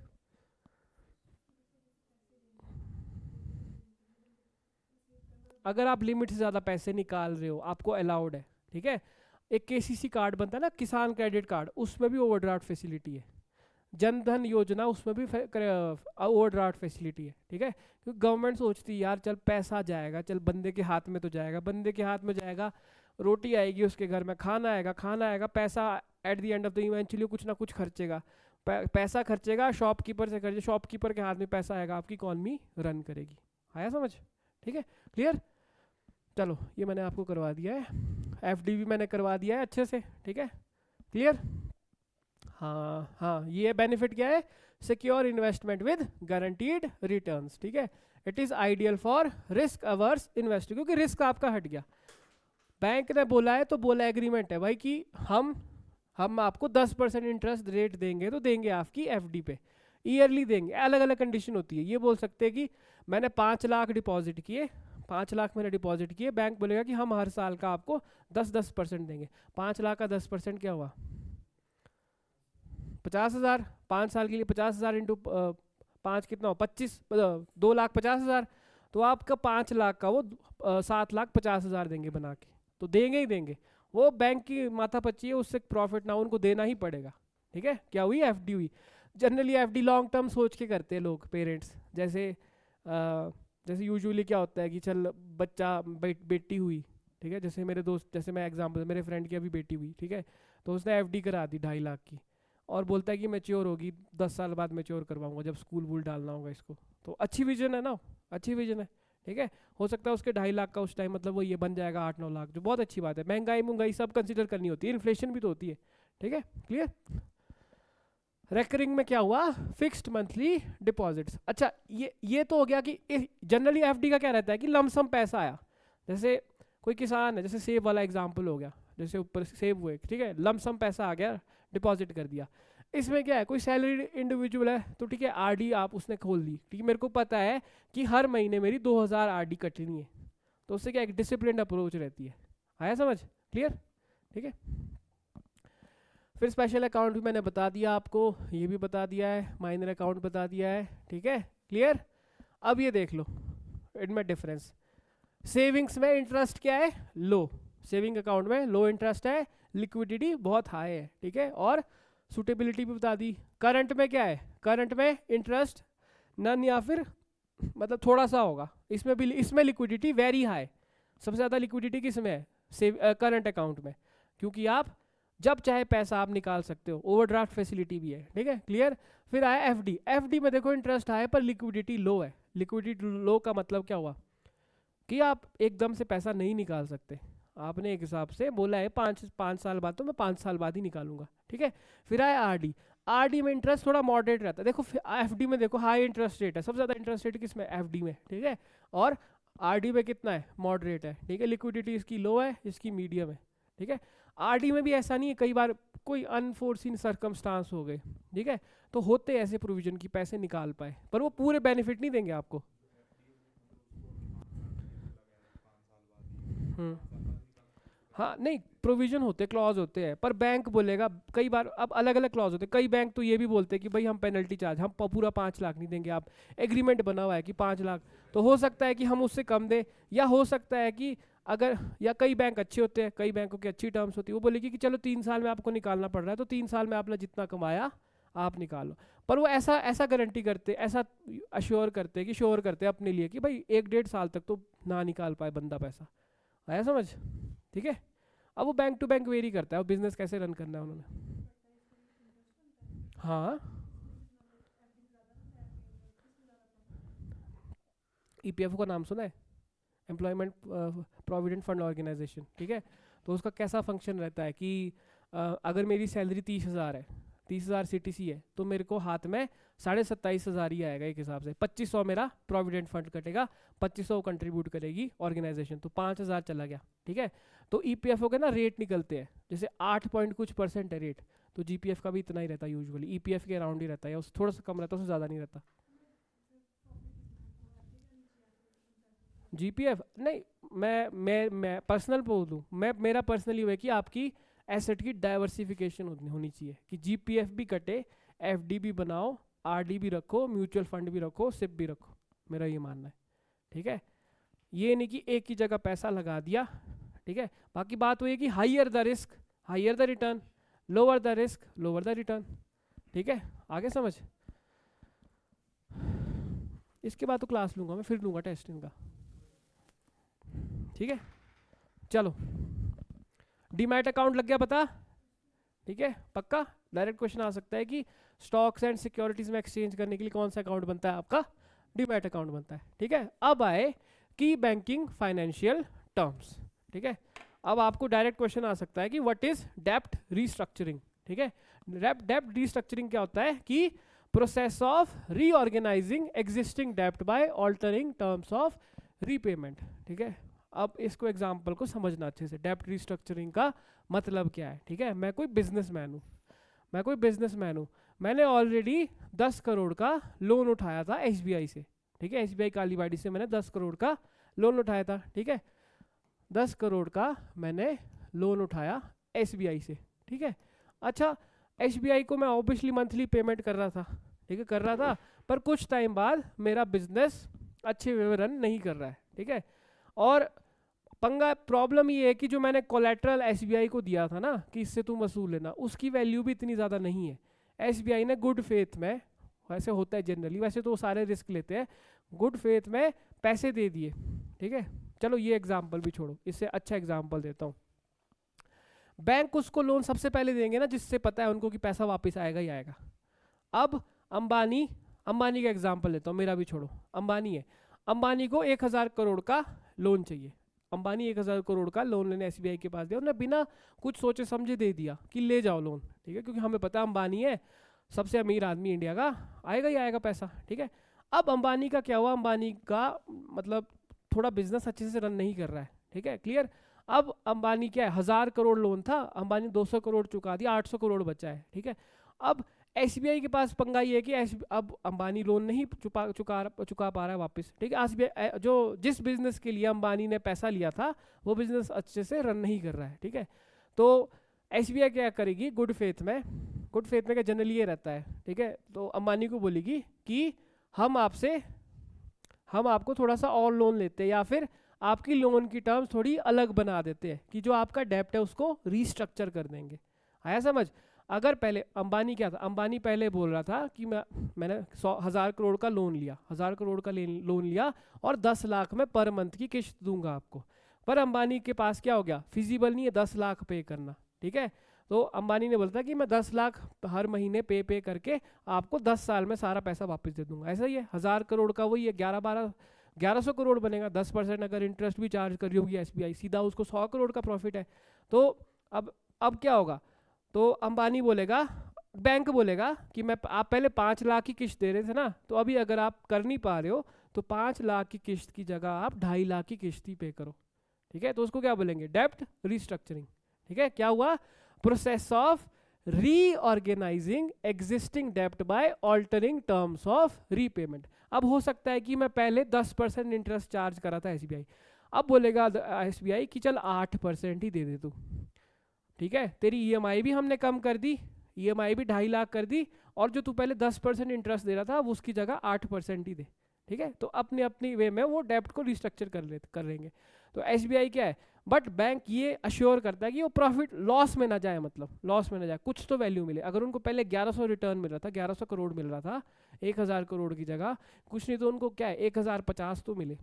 अगर आप लिमिट से ज़्यादा पैसे निकाल रहे हो, आपको अलाउड है। ठीक है? एक KCC कार्ड बनता है ना, किसान क्रेडिट कार्ड, उसमें भी ओवरड्राफ्ट फैसिलिटी है। जन धन योजना, उसमें भी ओवरड्राफ्ट फैसिलिटी है। ठीक है? क्योंकि गवर्नमेंट सोचती है यार चल पैसा जाएगा, चल बंदे के हाथ में तो जाएगा, बंदे के हाथ में जाएगा, रोटी आएगी उसके घर में, खाना आएगा, पैसा at the end of the eventually कुछ ना कुछ खर्चेगा, पैसा खर्चेगा, शॉपकीपर से खर्चे, शॉपकीपर के हाथ में पैसा आएगा, आपकी इकॉनमी रन करेगी। आया समझ? ठीक है? क्लियर? चलो ये मैंने आपको करवा दिया है, FD भी मैंने करवा दिया है अच्छे से। ठीक है? क्लियर? हाँ हाँ, ये बेनिफिट क्या है? Secure investment with guaranteed returns. ठीक है? It is ideal for risk averse investor, क्योंकि रिस्क आपका हट गया। बैंक ने बोला है तो बोला, एग्रीमेंट है भाई कि हम आपको 10% इंटरेस्ट रेट देंगे, तो देंगे आपकी FD पे, ईयरली देंगे। अलग अलग कंडीशन होती है। ये बोल सकते हैं कि मैंने 5 लाख डिपॉजिट किए, 5 लाख मैंने डिपॉजिट किए, बैंक बोलेगा कि हम हर साल का आपको 10% देंगे। 5 लाख का 10% क्या हुआ? 50,000। 5 साल के लिए 50,000 इंटू 5 कितना हो? 25, 2,50,000। तो आपका 5 लाख का वो 7,50,000 देंगे बना के, तो देंगे ही देंगे। वो बैंक की माथा पच्ची है, उससे प्रॉफिट ना, उनको देना ही पड़ेगा। ठीक है? क्या हुई? FD हुई। जनरली FD लॉन्ग टर्म सोच के करते हैं लोग, पेरेंट्स। जैसे यूजुअली क्या होता है कि चल बच्चा बेटी हुई, ठीक है, जैसे मेरे दोस्त, जैसे मैं एग्जांपल, मेरे फ्रेंड की अभी बेटी हुई, ठीक है, तो उसने FD करा दी 2.5 लाख की, और बोलता है कि मैच्योर होगी 10 साल बाद, मैच्योर करवाऊंगा जब स्कूल वूल डालना होगा इसको। तो अच्छी विजन है ना, अच्छी विजन है। ठीक है? हो सकता है उसके 2.5 लाख का उस टाइम मतलब वो ये बन जाएगा 8-9 लाख, जो बहुत अच्छी बात है। महंगाई सब कंसिडर करनी होती है, इन्फ्लेशन भी तो होती है। ठीक है? क्लियर? रेकरिंग में क्या हुआ? Fixed monthly deposits. अच्छा, ये तो हो गया कि जनरली FD का क्या रहता है कि लमसम पैसा आया, जैसे कोई किसान है, जैसे सेब वाला एग्जांपल हो गया, जैसे ऊपर सेब हुए, ठीक है, लमसम पैसा आ गया, डिपॉजिट कर दिया। इसमें क्या है, कोई सैलरी इंडिविजुअल है तो ठीक है, RD आप उसने खोल दी, ठीक है, मेरे को पता है कि हर महीने मेरी 2,000 RD कटनी है, तो उससे क्या एक डिसिप्लिन अप्रोच रहती है। आया समझ? क्लियर? ठीक है? फिर स्पेशल अकाउंट भी मैंने बता दिया आपको, ये भी बता दिया है, माइनर अकाउंट बता दिया है। ठीक है? क्लियर? अब ये देख लो इनमें डिफरेंस। सेविंग्स में इंटरेस्ट क्या है? लो। सेविंग अकाउंट में लो इंटरेस्ट है, लिक्विडिटी बहुत हाई है। ठीक है? और सूटेबिलिटी भी बता दी। करंट में क्या है? करंट में इंटरेस्ट नन या फिर मतलब थोड़ा सा होगा। इसमें लिक्विडिटी वेरी हाई। सबसे ज़्यादा लिक्विडिटी किस में है? करंट अकाउंट में, क्योंकि आप जब चाहे पैसा आप निकाल सकते हो, ओवरड्राफ्ट फैसिलिटी भी है। ठीक है? क्लियर? फिर आया FD। FD में देखो इंटरेस्ट हाई है पर लिक्विडिटी लो है। लिक्विडिटी लो का मतलब क्या हुआ कि आप एकदम से पैसा नहीं निकाल सकते, आपने एक हिसाब से बोला है 5 साल बाद, तो मैं 5 साल बाद ही निकालूंगा। ठीक है? फिर आया RD में इंटरेस्ट थोड़ा मॉडरेट रहता है। देखो FD में देखो हाई इंटरेस्ट रेट है, सबसे ज़्यादा इंटरेस्ट रेट किस में? FD में। ठीक है? और RD में कितना है? मॉडरेट है। ठीक है? लिक्विडिटी इसकी लो है, इसकी मीडियम है। ठीक है? RD में भी ऐसा नहीं है, कई बार कोई अनफोर्सिन सर्कमस्टांस हो गए, ठीक है, तो होते ऐसे प्रोविजन की पैसे निकाल पाए, पर वो पूरे बेनिफिट नहीं देंगे आपको। हाँ नहीं, प्रोविजन होते, क्लॉज होते हैं, पर बैंक बोलेगा कई बार, अब अलग अलग क्लॉज होते हैं। कई बैंक तो ये भी बोलते हैं कि भाई हम पेनल्टी चार्ज, हम पूरा 5 लाख नहीं देंगे, आप एग्रीमेंट बना हुआ है कि 5 लाख, तो हो सकता है कि हम उससे कम दें, या हो सकता है कि अगर, या कई बैंक अच्छे होते हैं, कई बैंकों की अच्छी टर्म्स होती है, वो बोलेगी कि चलो 3 साल में आपको निकालना पड़ रहा है, तो 3 साल में आपने जितना कमाया आप निकालो। पर वो ऐसा ऐसा गारंटी करते, ऐसा अश्योर करते कि श्योर करते अपने लिए कि भाई 1-1.5 साल तक तो ना निकाल पाए बंदा पैसा। आया समझ? ठीक है? अब वो बैंक टू बैंक वेरी करता है, वो बिजनेस कैसे रन करना है उन्होंने। हाँ, EPFO का नाम सुना है? Employment provident fund organisation. ठीक है? तो उसका कैसा फंक्शन रहता है कि अगर मेरी सैलरी 30,000 है, 30,000 CTC है, तो मेरे को हाथ में 27,500 ही आएगा एक हिसाब से। 2500 मेरा प्रोविडेंट फंड कटेगा, 2500 कंट्रीब्यूट करेगी ऑर्गेनाइजेशन, तो 5,000 चला गया। ठीक है, तो EPFO के ना रेट निकलते हैं, जैसे 8 पॉइंट कुछ % है रेट, तो GPF का भी इतना ही रहता है यूजुअली, EPF के अराउंड ही रहता है, या उससे थोड़ा सा कम रहता है, उससे ज़्यादा नहीं रहता। GPF नहीं, मैं पर्सनल बोल दूँ, मेरा पर्सनली है कि आपकी एसेट की डाइवर्सिफिकेशन होनी चाहिए, कि GPF भी कटे, FD भी बनाओ, RD भी रखो, म्यूचुअल फंड भी रखो, SIP भी रखो, मेरा ये मानना है। ठीक है, ये नहीं कि एक ही जगह पैसा लगा दिया। ठीक है, बाकी बात वही है कि higher the risk higher the return, lower the risk lower the return. ठीक है, आगे समझ। इसके बाद तो क्लास लूँगा मैं, फिर लूँगा टेस्ट इनका। ठीक है, चलो डीमैट अकाउंट लग गया पता। ठीक है, पक्का डायरेक्ट क्वेश्चन आ सकता है कि स्टॉक्स एंड सिक्योरिटीज में एक्सचेंज करने के लिए कौन सा अकाउंट बनता है, आपका डीमैट अकाउंट बनता है। ठीक है, अब आए की बैंकिंग फाइनेंशियल टर्म्स। ठीक है, अब आपको डायरेक्ट क्वेश्चन आ सकता है कि व्हाट इज डेप्ट रीस्ट्रक्चरिंग। ठीक है, डेप्ट रीस्ट्रक्चरिंग क्या होता है कि प्रोसेस ऑफ रीऑर्गेनाइजिंग एग्जिस्टिंग डेप्ट by altering terms of repayment. ठीक है, अब इसको एग्जांपल को समझना अच्छे से, डेप्ट रीस्ट्रक्चरिंग का मतलब क्या है। ठीक है, मैं कोई बिजनेसमैन हूँ, मैंने ऑलरेडी 10 करोड़ का लोन उठाया था SBI से। ठीक है, SBI कालीबाड़ी से मैंने 10 करोड़ का लोन उठाया था। ठीक है, 10 करोड़ का मैंने लोन उठाया SBI से। ठीक है, अच्छा SBI को मैं ऑब्वियसली मंथली पेमेंट कर रहा था। ठीक है, कर रहा था, पर कुछ टाइम बाद मेरा बिजनेस अच्छे वे में रन नहीं कर रहा है। ठीक है, और प्रॉब्लम ये है कि जो मैंने कोलेटरल SBI को दिया था ना कि इससे तुम वसूल लेना, उसकी वैल्यू भी इतनी ज़्यादा नहीं है। SBI ने गुड फेथ में, वैसे होता है जनरली, वैसे तो वो सारे रिस्क लेते हैं, गुड फेथ में पैसे दे दिए। ठीक है, चलो ये एग्जाम्पल भी छोड़ो, इससे अच्छा एग्जाम्पल देता हूँ। बैंक उसको लोन सबसे पहले देंगे ना जिससे पता है उनको कि पैसा वापस आएगा ही आएगा। अब अंबानी का एग्जाम्पल लेता हूँ, मेरा भी छोड़ो, अंबानी है, अंबानी को 1,000 करोड़ का लोन चाहिए। अंबानी 1,000 करोड़ का लोन लेने SBI के पास दिया, उन्होंने बिना कुछ सोचे समझे दे दिया कि ले जाओ लोन। ठीक है, क्योंकि हमें पता है अंबानी है, सबसे अमीर आदमी इंडिया का, आएगा ही आएगा पैसा। ठीक है, अब अंबानी का क्या हुआ, अंबानी का मतलब थोड़ा बिजनेस अच्छे से रन नहीं कर रहा है। ठीक है, क्लियर। अब अंबानी क्या है, 1,000 करोड़ लोन था, अंबानी 200 करोड़ चुका दिया, 800 करोड़ बचा है। ठीक है, अब SBI के पास पंगा ये है कि अब अंबानी लोन नहीं चुका पा रहा है वापस। ठीक है, SBI जो जिस बिजनेस के लिए अंबानी ने पैसा लिया था वो बिजनेस अच्छे से रन नहीं कर रहा है। ठीक है, तो SBI क्या करेगी, गुड फेथ में क्या जनरली ये रहता है। ठीक है, तो अंबानी को बोलेगी कि हम आपको थोड़ा सा और लोन लेते हैं, या फिर आपकी लोन की टर्म्स थोड़ी अलग बना देते हैं, कि जो आपका डेप्ट है उसको रीस्ट्रक्चर कर देंगे। आया समझ। अगर पहले अंबानी क्या था, अंबानी पहले बोल रहा था कि मैंने 1,000 करोड़ का लोन लिया, 1,000 करोड़ का लोन लिया और 10 लाख में पर मंथ की किस्त दूंगा आपको। पर अंबानी के पास क्या हो गया, फिजिबल नहीं है 10 लाख पे करना। ठीक है, तो अंबानी ने बोलता कि मैं 10 लाख हर महीने पे करके आपको 10 साल में सारा पैसा वापस दे दूंगा। ऐसा ही है, 1,000 करोड़ का वही है, 1100 करोड़ बनेगा। 10% अगर इंटरेस्ट भी चार्ज कर रही होगी SBI, सीधा उसको 100 करोड़ का प्रॉफिट है। तो अब क्या होगा, तो अंबानी बोलेगा, बैंक बोलेगा कि आप पहले 5 लाख की किस्त दे रहे थे ना, तो अभी अगर आप कर नहीं पा रहे हो तो 5 लाख की किस्त की जगह आप 2.5 लाख की किस्त ही पे करो। ठीक है, तो उसको क्या बोलेंगे, डेप्ट रीस्ट्रक्चरिंग। ठीक है, क्या हुआ, प्रोसेस ऑफ रीऑर्गेनाइजिंग एग्जिस्टिंग डेप्ट by altering terms of repayment. अब हो सकता है कि मैं पहले 10% इंटरेस्ट चार्ज करा था SBI, अब बोलेगा SBI कि चल 8% ही दे दे तू। ठीक है, तेरी EMI भी हमने कम कर दी, EMI भी 2.5 लाख कर दी, और जो तू पहले 10% इंटरेस्ट दे रहा था वो उसकी जगह 8% ही दे। ठीक है, तो अपनी वे में वो डेप्ट को रिस्ट्रक्चर कर लेंगे। तो SBI क्या है, बट बैंक ये अश्योर करता है कि वो प्रॉफिट लॉस में ना जाए, मतलब लॉस में ना जाए, कुछ तो वैल्यू मिले। अगर उनको पहले 1100 रिटर्न मिल रहा था, 1100 करोड़ मिल रहा था 1,000 करोड़ की जगह, कुछ नहीं तो उनको क्या है 1,050 तो मिले।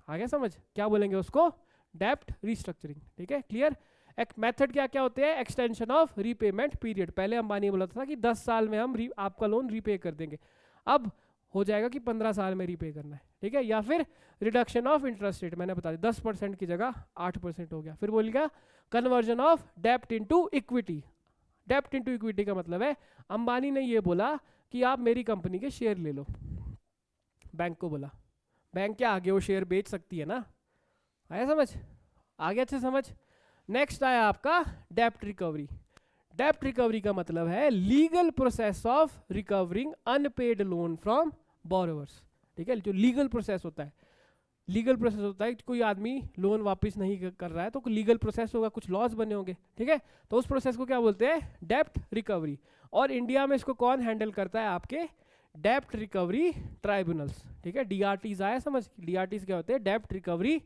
आ गया समझ, क्या बोलेंगे उसको, डेप्ट रिस्ट्रक्चरिंग। ठीक है, क्लियर। एक मेथड क्या होते हैं, एक्सटेंशन ऑफ रीपेमेंट पीरियड। पहले अंबानी बोला था कि 10 साल में हम आपका लोन रीपे कर देंगे, अब हो जाएगा कि 15 साल में रीपे करना है। ठीक है, या फिर रिडक्शन ऑफ इंटरेस्ट रेट, मैंने बता दिया 10% की जगह 8% हो गया। फिर बोलिएगा कन्वर्जन ऑफ डेप्ट इनटू इक्विटी, डेप्ट इनटू इक्विटी का मतलब है अंबानी ने ये बोला कि आप मेरी कंपनी के शेयर ले लो, बैंक को बोला, बैंक के आगे वो शेयर बेच सकती है ना। आया समझ, आगे अच्छे समझ। नेक्स्ट आया आपका डेप्ट रिकवरी। डेप्ट रिकवरी का मतलब है legal process of recovering unpaid loan from borrowers. ठीक है, जो लीगल प्रोसेस होता है, लीगल प्रोसेस होता है, कोई आदमी लोन वापस नहीं कर रहा है तो लीगल प्रोसेस होगा, कुछ लॉस बने होंगे। ठीक है, तो उस प्रोसेस को क्या बोलते हैं, डेप्ट रिकवरी। और इंडिया में इसको कौन हैंडल करता है, आपके डेप्ट रिकवरी ट्राइब्यूनल्स। ठीक है, डीआरटीज आया समझ, डीआरटीज क्या होते हैं, डेप्ट रिकवरी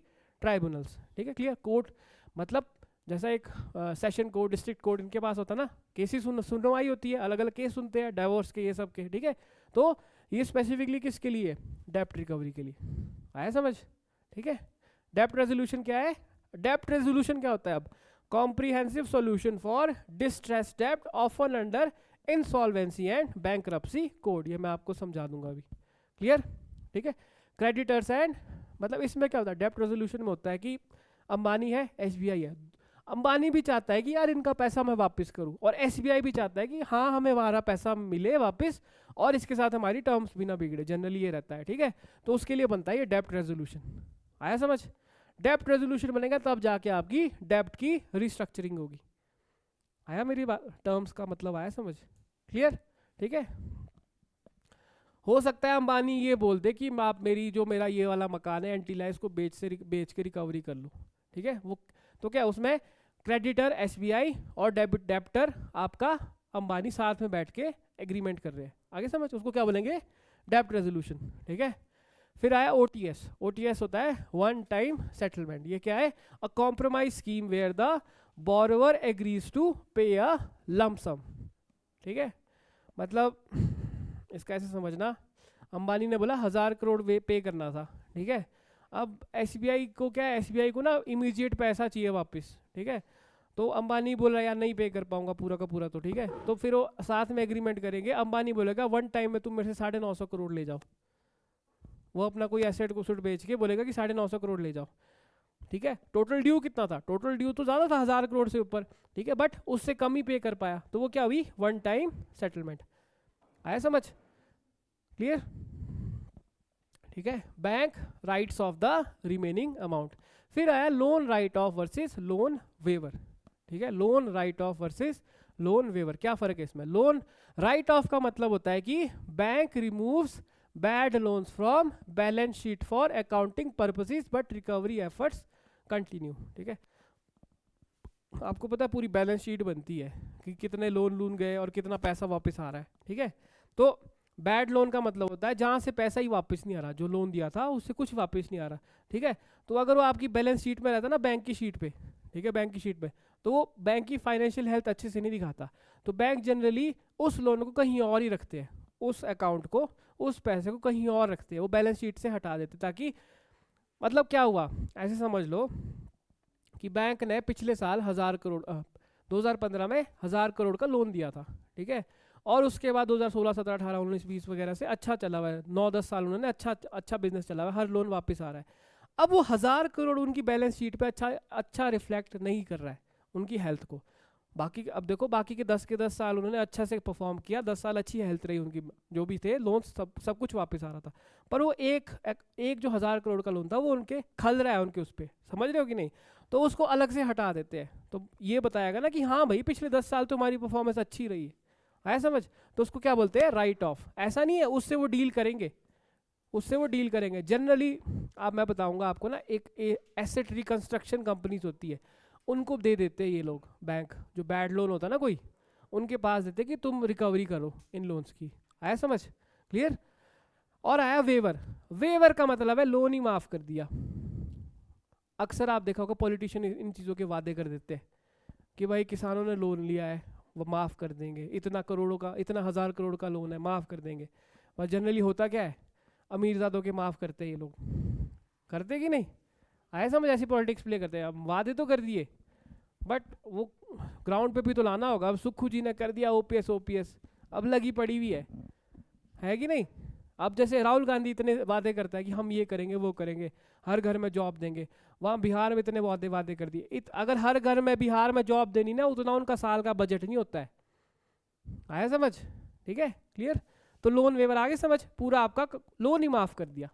ट्राइब्यूनल्स। ठीक है, क्लियर। कोर्ट मतलब जैसा एक सेशन कोर्ट, डिस्ट्रिक्ट कोर्ट, इनके पास होता है ना, केसेस सुनवाई होती है, अलग अलग केस सुनते हैं, डाइवोर्स के, ये सब के। ठीक है, तो ये स्पेसिफिकली किसके लिए, डेप्ट रिकवरी के लिए। आया समझ। ठीक है, डेप्ट रेजोल्यूशन क्या है, डेप्ट रेजोल्यूशन क्या होता है, अब कॉम्प्रिहेंसिव सॉल्यूशन फॉर डिस्ट्रेस डेप्ट often under insolvency and bankruptcy code. ये मैं आपको समझा दूंगा अभी, क्लियर। ठीक है, क्रेडिटर्स एंड, मतलब इसमें क्या होता है, डेप्ट रेजोल्यूशन में होता है कि अंबानी है, एसबीआई है, अंबानी भी चाहता है कि यार इनका पैसा मैं वापस करूं, और एसबीआई भी चाहता है कि हाँ हमें हमारा पैसा मिले वापस, और इसके साथ हमारी टर्म्स भी ना बिगड़े, जनरली ये रहता है। ठीक है, तो उसके लिए बनता है ये डेप्ट रेजोल्यूशन। आया समझ। डेप्ट रेजोल्यूशन बनेगा तब जाके आपकी डेप्ट की रिस्ट्रक्चरिंग होगी। आया मेरी टर्म्स का मतलब, आया समझ, क्लियर। ठीक है, हो सकता है अंबानी ये बोल दे कि आप मेरी जो मेरा ये वाला मकान है एंटीला, इसको बेच के रिकवरी कर लो। ठीक है, वो तो क्या उसमें क्रेडिटर एसबीआई और डेप्टर आपका अंबानी साथ में बैठ के एग्रीमेंट कर रहे हैं। आगे समझ, उसको क्या बोलेंगे, डेप्ट रेजोल्यूशन। ठीक है, फिर आया ओटीएस। ओटीएस होता है वन टाइम सेटलमेंट। ये क्या है, a compromise scheme where the borrower agrees to pay a lump सम। ठीक है, मतलब इसका ऐसे समझना, अंबानी ने बोला 1000 करोड़ पे करना था। ठीक है, अब एसबीआई को क्या है, एसबीआई को ना इमीडिएट पैसा चाहिए वापस। ठीक है, तो अंबानी बोल रहा है यार नहीं पे कर पाऊंगा पूरा का पूरा, तो ठीक है, तो फिर वो साथ में एग्रीमेंट करेंगे। अंबानी बोलेगा वन टाइम में तुम मेरे से 950 करोड़ ले जाओ, वो अपना कोई एसेट को सुट बेच के बोलेगा कि 950 करोड़ ले जाओ। ठीक है, टोटल ड्यू कितना था, टोटल ड्यू तो ज़्यादा था 1000 करोड़ से ऊपर। ठीक है, बट उससे कम ही पे कर पाया, तो वो क्या हुई, वन टाइम सेटलमेंट। आया समझ, क्लियर। ठीक है, bank writes off the remaining amount. फिर आया loan write off versus loan waiver. ठीक है, loan write off versus loan waiver, क्या फर्क है इसमें। लोन राइट ऑफ का मतलब होता है कि bank removes bad loans from balance sheet for accounting purposes but recovery efforts continue. ठीक है, आपको पता है पूरी बैलेंस शीट बनती है कि कितने लोन गए और कितना पैसा वापस आ रहा है। ठीक है, तो बैड लोन का मतलब होता है जहाँ से पैसा ही वापस नहीं आ रहा, जो लोन दिया था उससे कुछ वापस नहीं आ रहा। ठीक है, तो अगर वो आपकी बैलेंस शीट में रहता ना, बैंक की शीट पे, ठीक है, बैंक की शीट पे, तो वो बैंक की फाइनेंशियल हेल्थ अच्छे से नहीं दिखाता। तो बैंक जनरली उस लोन को कहीं और ही रखते हैं, उस अकाउंट को, उस पैसे को कहीं और रखते हैं, वो बैलेंस शीट से हटा देते, ताकि मतलब क्या हुआ, ऐसे समझ लो कि बैंक ने पिछले साल 1000 करोड़ 2015 में 1000 करोड़ का लोन दिया था। ठीक है, और उसके बाद 2016, 17, 18, 19, 20 वगैरह से अच्छा चला हुआ है, 9-10 साल उन्होंने अच्छा बिजनेस चला हुआ है, हर लोन वापस आ रहा है। अब वो 1000 करोड़ उनकी बैलेंस शीट पे अच्छा रिफ्लेक्ट नहीं कर रहा है उनकी हेल्थ को। बाकी अब देखो, बाकी के 10 साल उन्होंने अच्छा से परफॉर्म किया, 10 साल अच्छी हेल्थ रही उनकी, जो भी थे लोन सब कुछ वापस आ रहा था। पर वो एक जो 1000 करोड़ का लोन था वो उनके खल रहा है उनके उस पर, समझ रहे हो कि नहीं, तो उसको अलग से हटा देते हैं। तो ये बताएगा ना कि हाँ भाई पिछले 10 साल तो हमारी परफॉर्मेंस अच्छी रही है, आया समझ, तो उसको क्या बोलते हैं, राइट ऑफ। ऐसा नहीं है, उससे वो डील करेंगे, उससे वो डील करेंगे जनरली। अब मैं बताऊंगा आपको ना, एक एसेट रिकंस्ट्रक्शन कंपनीज होती है, उनको दे देते हैं ये लोग, बैंक जो बैड लोन होता है ना कोई, उनके पास देते कि तुम रिकवरी करो इन लोन्स की। आया समझ, क्लियर। और आया वेवर। वेवर का मतलब है लोन ही माफ कर दिया। अक्सर आप देखा होगा पॉलिटिशियन इन चीज़ों के वादे कर देते हैं कि भाई किसानों ने लोन लिया है वो माफ़ कर देंगे, इतना करोड़ों का, इतना 1000 करोड़ का लोन है माफ़ कर देंगे। पर जनरली होता क्या है, अमीरजादों के माफ़ करते हैं ये लोग, करते कि नहीं, आया समझ, ऐसी पॉलिटिक्स प्ले करते हैं। अब वादे तो कर दिए बट वो ग्राउंड पे भी तो लाना होगा। अब सुक्खू जी ने कर दिया ओपीएस, अब लगी पड़ी हुई है कि नहीं। अब जैसे राहुल गांधी इतने वादे करता है कि हम ये करेंगे वो करेंगे, हर घर में जॉब देंगे, वहाँ बिहार में इतने वादे कर दिए। अगर हर घर में बिहार में जॉब देनी ना, उतना उनका साल का बजट नहीं होता है। आया समझ? ठीक है, क्लियर। तो लोन वेवर आगे समझ, पूरा आपका लोन ही माफ़ कर दिया।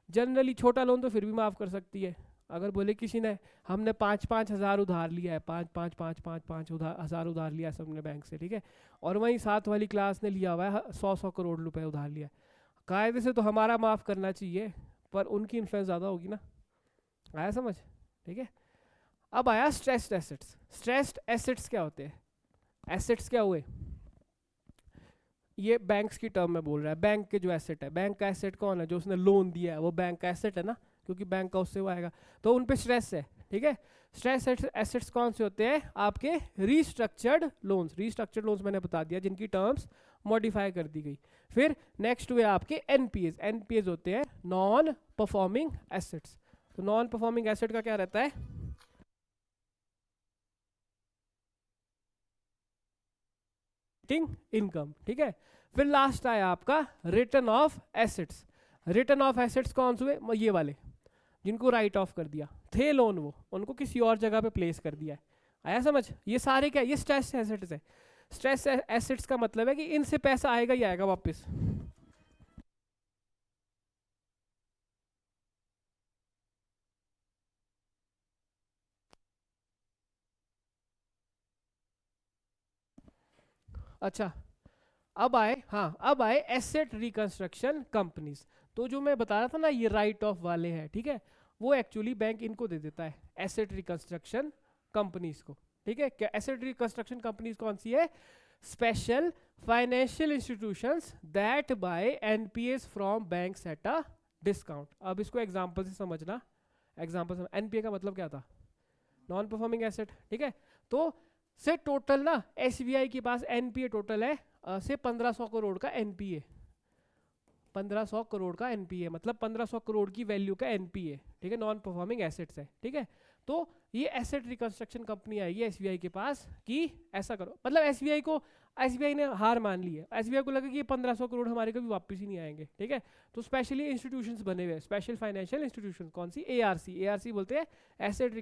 जनरली छोटा लोन तो फिर भी माफ़ कर सकती है, अगर बोले किसी ने हमने 5-5 हज़ार उधार लिया है, 5-5-5-5-5 हज़ार उधार लिया है सबने बैंक से, ठीक है, और वहीं साथ वाली क्लास ने लिया हुआ है 100-100 करोड़ रुपए उधार लिया है, कायदे से तो हमारा माफ़ करना चाहिए, पर उनकी इन्फ्लुएंस ज़्यादा होगी ना। आया समझ? ठीक है। अब आया स्ट्रेस्ड एसेट्स। स्ट्रेस्ड एसेट्स क्या होते हैं? एसेट्स क्या हुए? ये बैंक्स की टर्म में बोल रहा है, बैंक के जो एसेट है, बैंक का एसेट कौन है? जो उसने लोन दिया है वो बैंक का एसेट है ना, क्योंकि बैंक का उससे वो आएगा, तो उन पे स्ट्रेस है, ठीक है। स्ट्रेस एसेट्स कौन से होते हैं? आपके रीस्ट्रक्चर्ड लोन्स। रीस्ट्रक्चर्ड लोन्स मैंने बता दिया, जिनकी टर्म्स मॉडिफाई कर दी गई। फिर नेक्स्ट हुए आपके एनपीएस। एनपीएस होते हैं नॉन परफॉर्मिंग एसेट्स। तो नॉन परफॉर्मिंग एसेट का क्या रहता है? इनकम, ठीक है। फिर लास्ट आया आपका return of assets. Return of assets कौन से हुए? ये वाले जिनको राइट ऑफ कर दिया थे लोन, वो उनको किसी और जगह पे प्लेस कर दिया है। आया समझ? ये सारे क्या, ये स्ट्रेस एसेट्स है। स्ट्रेस एसेट्स का मतलब है कि इनसे पैसा आएगा ही आएगा वापस। अच्छा, अब आए, हाँ अब आए एसेट रिकंस्ट्रक्शन कंपनीज। तो जो मैं बता रहा था ना ये राइट ऑफ वाले हैं, ठीक है, वो एक्चुअली बैंक इनको दे देता है, एसेट रिकंस्ट्रक्शन कंपनीज को, ठीक है। क्या एसेट रिकंस्ट्रक्शन कंपनीज कौन सी है? Special financial institutions that bye NPS from banks at a discount. अब इसको एग्जांपल से समझना। एग्जांपल से, एनपीए का मतलब क्या था? नॉन परफॉर्मिंग एसेट, ठीक है। तो से टोटल ना एसबीआई के पास एनपीए टोटल है से 1500 करोड़ का एनपीए, 1500 करोड़ का एनपीए, मतलब 1500 करोड़ की वैल्यू का एनपीए, ठीक है, नॉन परफॉर्मिंग एसेट्स है, ठीक है। तो ये एसेट रिकंस्ट्रक्शन कंपनी आएगी एसबीआई के पास कि ऐसा करो, मतलब एसबीआई ने हार मान ली है, एसबीआई को लगा कि ये 1500 करोड़ हमारे कभी वापस ही नहीं आएंगे, ठीक है। तो स्पेशली इंस्टीट्यूशंस बने हुए, स्पेशल फाइनेंशियल इंस्टीट्यूशन, कौन सी? एआरसी बोलते हैं, एसेट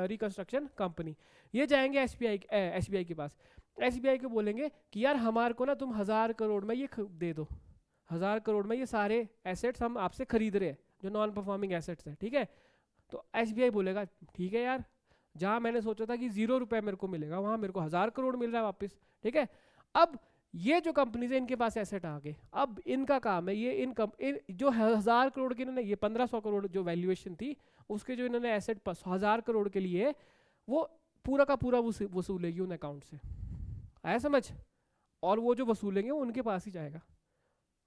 रिकंस्ट्रक्शन कंपनी। ये जाएंगे एसबीआई के पास, एसबीआई को बोलेंगे कि यार हमारे को ना तुम 1000 करोड़ में ये दे दो, 1000 करोड़ में ये सारे एसेट्स हम आपसे खरीद रहे हैं जो नॉन परफॉर्मिंग एसेट्स है, ठीक है। तो एसबीआई बोलेगा ठीक है यार, जहां मैंने सोचा था कि 0 रुपए मेरे को मिलेगा, वहां मेरे को 1000 करोड़ मिल रहा है वापस, ठीक है। अब ये जो कंपनीज है इनके पास एसेट आ गए, अब इनका काम है ये जो 1000 करोड़ के इन्होंने, ये 1500 करोड़ जो वैल्यूएशन थी उसके जो इन्होंने एसेट 1000 करोड़ के लिए, वो पूरा का पूरा वसूलेगी उन अकाउंट से। आया समझ? और वो जो वसूलेंगे वो उनके पास ही जाएगा।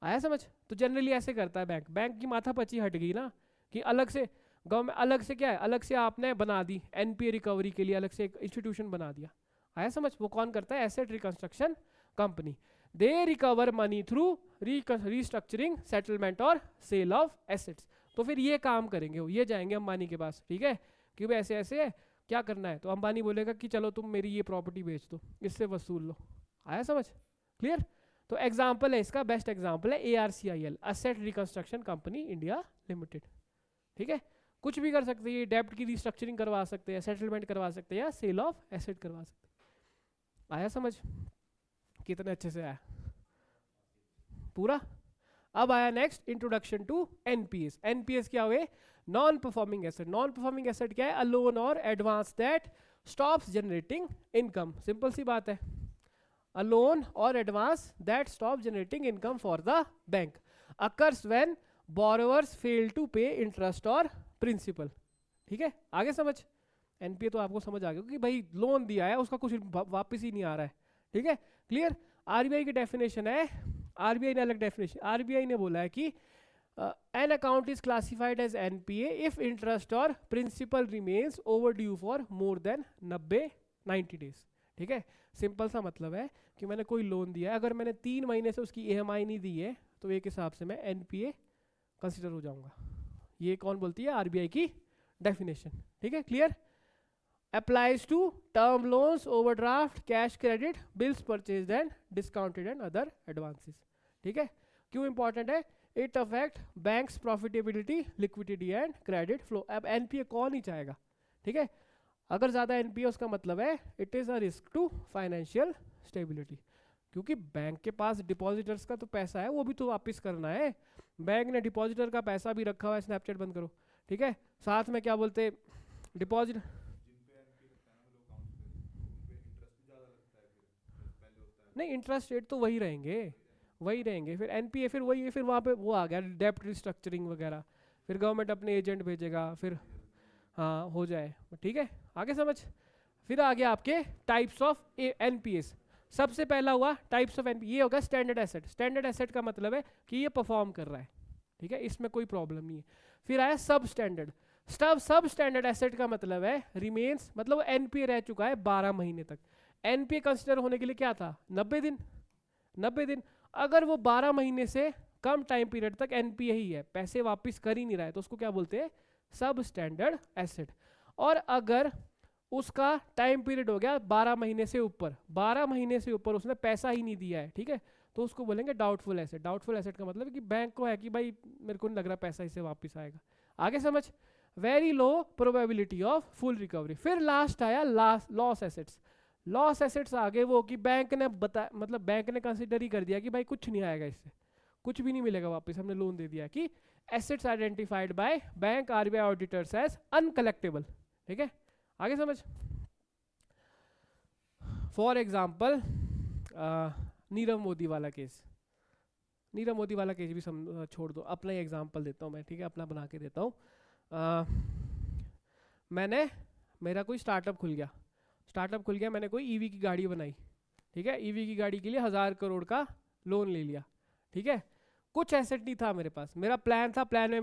आया समझ? तो जनरली ऐसे करता है बैंक। बैंक की माथापच्ची हट गई ना, कि अलग से गवर्नमेंट, अलग से क्या है, अलग से आपने बना दी एनपीए रिकवरी के लिए, अलग से एक इंस्टीट्यूशन बना दिया। आया समझ? वो कौन करता है? Asset reconstruction company. They recover money through restructuring, settlement और सेल ऑफ एसेट्स। तो फिर ये काम करेंगे, वो ये जाएंगे अंबानी के पास, ठीक है, कि भाई ऐसे ऐसे है, क्या करना है? तो अंबानी बोलेगा कि चलो तुम मेरी ये प्रॉपर्टी बेच दो, इससे वसूल लो। आया समझ? क्लियर? तो एग्जाम्पल है इसका, बेस्ट एग्जाम्पल है ARCIL, asset reconstruction company India limited, ठीक है। कुछ भी कर सकते हैं, डेब्ट की रिस्ट्रक्चरिंग करवा सकते हैं, सेटलमेंट करवा सकते हैं, या सेल ऑफ एसेट करवा सकते हैं। आया समझ? कितने अच्छे से आया पूरा। अब आया next, introduction to NPAs. NPAs क्या हुए? Non performing asset. Non performing asset क्या है? अ लोन और advance that stops generating income. Simple सी बात है, a loan or advance that stops generating income for the bank occurs when borrowers fail to pay interest or principal। ठीक है, आगे समझ? एनपीए तो आपको समझ आ गया कि भाई लोन दिया है उसका कुछ वापस ही नहीं आ रहा है, ठीक है, क्लियर। आरबीआई की डेफिनेशन है, आरबीआई ने अलग डेफिनेशन, आरबीआई ने बोला है कि an account is classified as NPA if interest और principal remains over due for more than 90 days, ठीक है। सिंपल सा मतलब है कि मैंने कोई लोन दिया है, अगर मैंने 3 महीने से उसकी ईएमआई नहीं दी है तो एक हिसाब से मैं एनपीए कंसिडर हो जाऊंगा। ये कौन बोलती है? आरबीआई की डेफिनेशन, ठीक है, clear. Applies to term loans, overdraft, cash credit, bills purchase and discounted and other advances, ठीक है। क्यों इंपॉर्टेंट है? It affect banks profitability, liquidity and credit flow. अब एनपीए कौन ही चाहेगा, ठीक है। अगर ज़्यादा एनपीए उसका मतलब है it is a risk to financial stability. क्योंकि बैंक के पास डिपॉजिटर्स का तो पैसा है, वो भी तो वापस करना है। बैंक ने डिपॉजिटर का पैसा भी रखा हुआ है, स्नैपचैट बंद करो, ठीक है, साथ में क्या बोलते डिपॉजिट, नहीं इंटरेस्ट रेट तो वही रहेंगे, वही रहेंगे, फिर एनपीए फिर वही है, फिर वहाँ पे वो आ गया डेप्ट रिस्ट्रक्चरिंग वगैरह, फिर गवर्नमेंट अपने एजेंट भेजेगा, फिर हाँ हो जाए, ठीक है, आगे समझ। फिर आ गया आपके टाइप्स ऑफ एनपीएस। सबसे पहला हुआ टाइप्स ऑफ एनपी, ये होगा स्टैंडर्ड एसेट। स्टैंडर्ड एसेट का मतलब है कि ये परफॉर्म कर रहा है, ठीक है, इसमें कोई प्रॉब्लम नहीं है। फिर आया सब स्टैंडर्ड। सब स्टैंडर्ड एसेट का मतलब है रिमेन्स, मतलब एनपीए रह चुका है 12 महीने तक। एनपीए कंसिडर होने के लिए क्या था, 90 दिन, 90 दिन। अगर वो 12 महीने से कम टाइम पीरियड तक एनपीए ही है, पैसे वापस कर ही नहीं रहा है, तो उसको क्या बोलते हैं, सब स्टैंडर्ड एसेट। और अगर उसका टाइम पीरियड हो गया 12 महीने से ऊपर, 12 महीने से ऊपर उसने पैसा ही नहीं दिया है, ठीक है, तो उसको बोलेंगे डाउटफुल एसेट। डाउटफुल एसेट का मतलब है कि बैंक को है कि भाई मेरे को नहीं लग रहा पैसा इससे वापस आएगा। आगे समझ। Very low probability of full recovery. फिर लास्ट आया लॉस एसेट्स। लॉस एसेट्स आगे वो कि बैंक ने मतलब बैंक ने कंसिडर ही कर दिया कि भाई कुछ नहीं आएगा इससे, कुछ भी नहीं मिलेगा वापस, हमने लोन दे दिया, कि assets identified by bank RBI auditors as uncollectable, ठीक है, आगे समझ। फॉर एग्जाम्पल नीरव मोदी वाला केस, नीरव मोदी वाला केस भी छोड़ दो, अपना ही एग्जाम्पल देता हूँ मैं, ठीक है, अपना बना के देता हूँ। मेरा कोई स्टार्टअप खुल गया, मैंने कोई ईवी की गाड़ी बनाई, ठीक है, ईवी की गाड़ी के लिए 1000 करोड़ का लोन ले लिया, ठीक है, कुछ एसेट नहीं था मेरे पास, मेरा प्लान था, प्लान में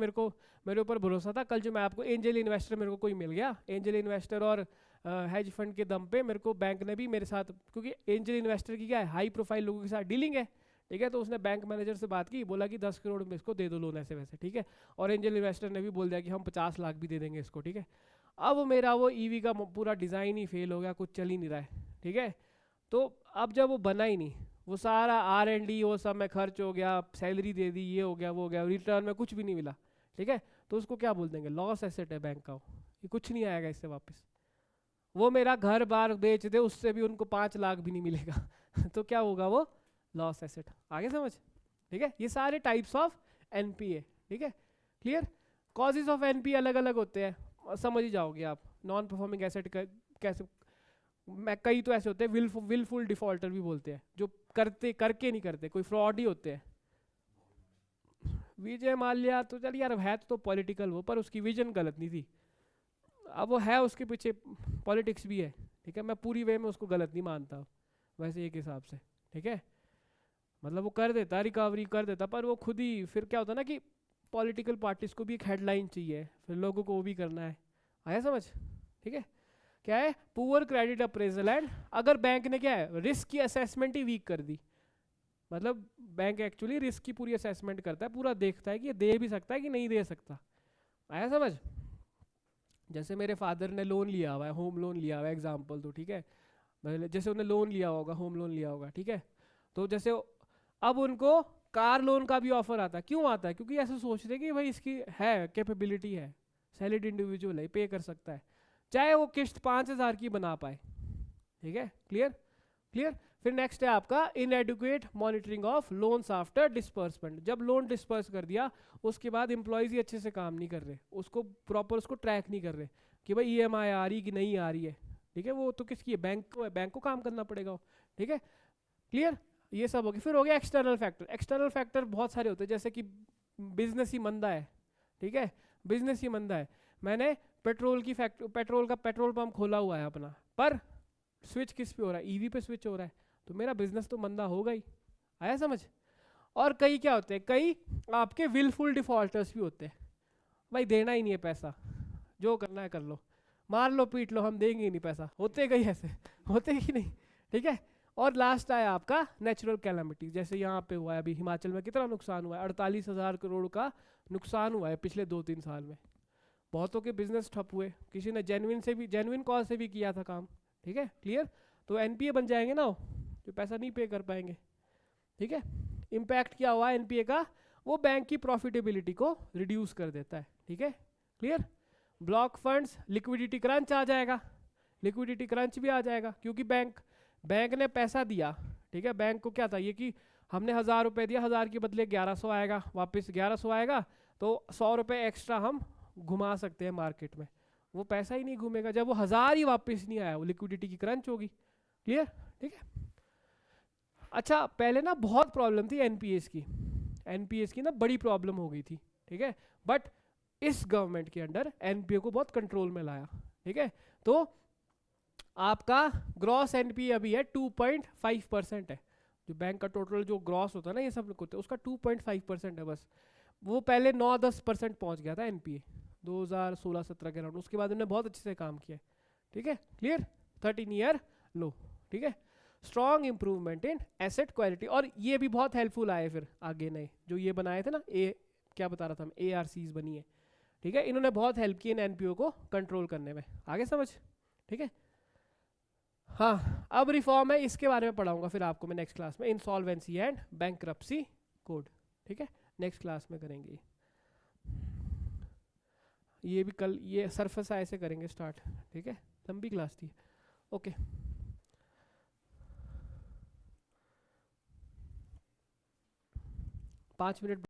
मेरे ऊपर भरोसा था, कल जो मैं आपको एंजल इन्वेस्टर मेरे को कोई मिल गया, एंजल इन्वेस्टर और हेज फंड के दम पे मेरे को बैंक ने भी मेरे साथ, क्योंकि एंजल इन्वेस्टर की क्या है, हाई प्रोफाइल लोगों के साथ डीलिंग है, ठीक है, तो उसने बैंक मैनेजर से बात की, बोला कि 10 करोड़ में इसको दे दो लोन ऐसे वैसे, ठीक है, और एंजल इन्वेस्टर ने भी बोल दिया कि हम 50 लाख भी दे देंगे इसको, ठीक है। अब मेरा वो ईवी का पूरा डिज़ाइन ही फेल हो गया, कुछ चल ही नहीं रहा है, ठीक है, तो अब जब वो बना ही नहीं, वो सारा R&D वो सब में खर्च हो गया, सैलरी दे दी, ये हो गया वो हो गया, रिटर्न में कुछ भी नहीं मिला, ठीक है, तो उसको क्या बोल देंगे, लॉस एसेट है बैंक का, ये कुछ नहीं आएगा इससे वापस। वो मेरा घर बार बेच दे, उससे भी उनको 5 लाख भी नहीं मिलेगा तो क्या होगा, वो लॉस एसेट। आगे समझ, ठीक है, ये सारे टाइप्स ऑफ एनपीए, ठीक है, क्लियर। कॉजेज ऑफ एनपीए अलग अलग होते हैं, समझ ही जाओगे आप। नॉन परफॉर्मिंग एसेट कैसे, कई तो ऐसे होते हैं विलफुल डिफॉल्टर भी बोलते हैं, जो करके नहीं करते, कोई फ्रॉड ही होते हैं। विजय माल्या तो चल यार है तो पॉलिटिकल वो, पर उसकी विजन गलत नहीं थी, अब वो है उसके पीछे पॉलिटिक्स भी है, ठीक है, मैं पूरी वे में उसको गलत नहीं मानता वैसे एक हिसाब से, ठीक है, मतलब वो कर देता, रिकवरी कर देता, पर वो खुद ही फिर क्या होता ना कि पॉलिटिकल पार्टीज को भी एक हेडलाइन चाहिए, फिर लोगों को वो भी करना है, आया समझ, ठीक है। क्या है, पुअर क्रेडिट अप्रेजल एंड, अगर बैंक ने क्या है रिस्क की असेसमेंट ही वीक कर दी, मतलब बैंक एक्चुअली रिस्क की पूरी असेसमेंट करता है, पूरा देखता है कि ये दे भी सकता है कि नहीं दे सकता, आया समझ। जैसे मेरे फादर ने लोन लिया हुआ है, होम लोन लिया हुआ है, एग्जाम्पल तो, ठीक है, जैसे उन्हें लोन लिया होगा, होम लोन लिया होगा, ठीक है, तो जैसे अब उनको कार लोन का भी ऑफर आता है, क्यों आता है, क्योंकि ऐसे सोचते हैं कि भाई इसकी है कैपेबिलिटी है, सैलरीड इंडिविजुअल है, पे कर सकता है, चाहे वो किस्त 5000 की बना पाए, ठीक है, क्लियर क्लियर। फिर नेक्स्ट है आपका inadequate monitoring of loans after disbursement. जब लोन डिस्पर्स कर दिया उसके बाद एम्प्लॉयज ही अच्छे से काम नहीं कर रहे, उसको प्रॉपर उसको ट्रैक नहीं कर रहे कि भाई EMI आ रही कि नहीं आ रही है, ठीक है, वो तो किसकी है, बैंक को काम करना पड़ेगा, ठीक है, क्लियर। ये सब हो गया। फिर हो गया एक्सटर्नल फैक्टर। एक्सटर्नल फैक्टर बहुत सारे होते हैं, जैसे कि बिजनेस ही मंदा है, ठीक है, बिजनेस ही मंदा है, मैंने पेट्रोल पंप खोला हुआ है अपना, पर स्विच किस पे हो रहा है, ईवी पे स्विच हो रहा है, तो मेरा बिजनेस तो मंदा होगा ही, आया समझ। और कई क्या होते हैं, कई आपके विलफुल डिफॉल्टर्स भी होते हैं, भाई देना ही नहीं है पैसा, जो करना है कर लो, मार लो पीट लो, हम देंगे ही नहीं पैसा, होते कई ऐसे होते ही नहीं, ठीक है। और लास्ट आया आपका नेचुरल कैलामिटी, जैसे यहाँ पे हुआ है अभी हिमाचल में, कितना नुकसान हुआ है, 48,000 करोड़ का नुकसान हुआ है पिछले 2-3 साल में, बहुतों के बिजनेस ठप हुए, किसी ने जेन्युइन कॉज से भी किया था काम, ठीक है, क्लियर। तो एनपीए बन जाएंगे ना, जो पैसा नहीं पे कर पाएंगे, ठीक है। इम्पैक्ट क्या हुआ एनपीए का, वो बैंक की प्रॉफिटेबिलिटी को रिड्यूस कर देता है, ठीक है, clear. Block funds, liquidity crunch आ जाएगा, लिक्विडिटी क्रंच भी आ जाएगा, क्योंकि बैंक ने पैसा दिया, ठीक है। बैंक को क्या था ये कि हमने 1000 रुपये दिया, 1000 के बदले 1100 आएगा, वापस 1100 आएगा, तो 100 रुपये एक्स्ट्रा हम घुमा सकते हैं मार्केट में। वो पैसा ही नहीं घूमेगा जब वो 1000 ही वापस नहीं आया, वो लिक्विडिटी की क्रंच होगी। क्लियर? ठीक है। अच्छा, पहले ना बहुत प्रॉब्लम थी एनपीएस की, एनपीएस की ना बड़ी प्रॉब्लम हो गई थी, ठीक है। बट इस गवर्नमेंट के अंडर एनपीए को बहुत कंट्रोल में लाया, ठीक है। तो आपका ग्रॉस एनपीए अभी है 2.5% है। जो बैंक का टोटल जो ग्रॉस होता है ना ये सब होते हैं, उसका 2.5% है बस। वो पहले 9-10% पहुंच गया था एनपीए 2016-17 के अराउंड। उसके बाद उन्होंने बहुत अच्छे से काम किया, ठीक है। क्लियर? 13 ईयर लो, ठीक है। Strong improvement in asset quality, और ये भी बहुत हेल्पफुल आए फिर आगे नए जो ये बनाए थे ना, क्या बता रहा था मैं, ARCs बनी है, ठीक है। इन्होंने बहुत हेल्प की इन एनपीओ को कंट्रोल करने में। आगे समझ? ठीक है। हाँ, अब रिफॉर्म है, इसके बारे में पढ़ाऊंगा फिर आपको मैं नेक्स्ट क्लास में, इंसॉल्वेंसी एंड बैंकरप्सी कोड, ठीक है। नेक्स्ट क्लास में करेंगे ये भी, कल ये सरफेस ऐसे करेंगे स्टार्ट, ठीक है। लंबी क्लास थी। Okay, 5 minute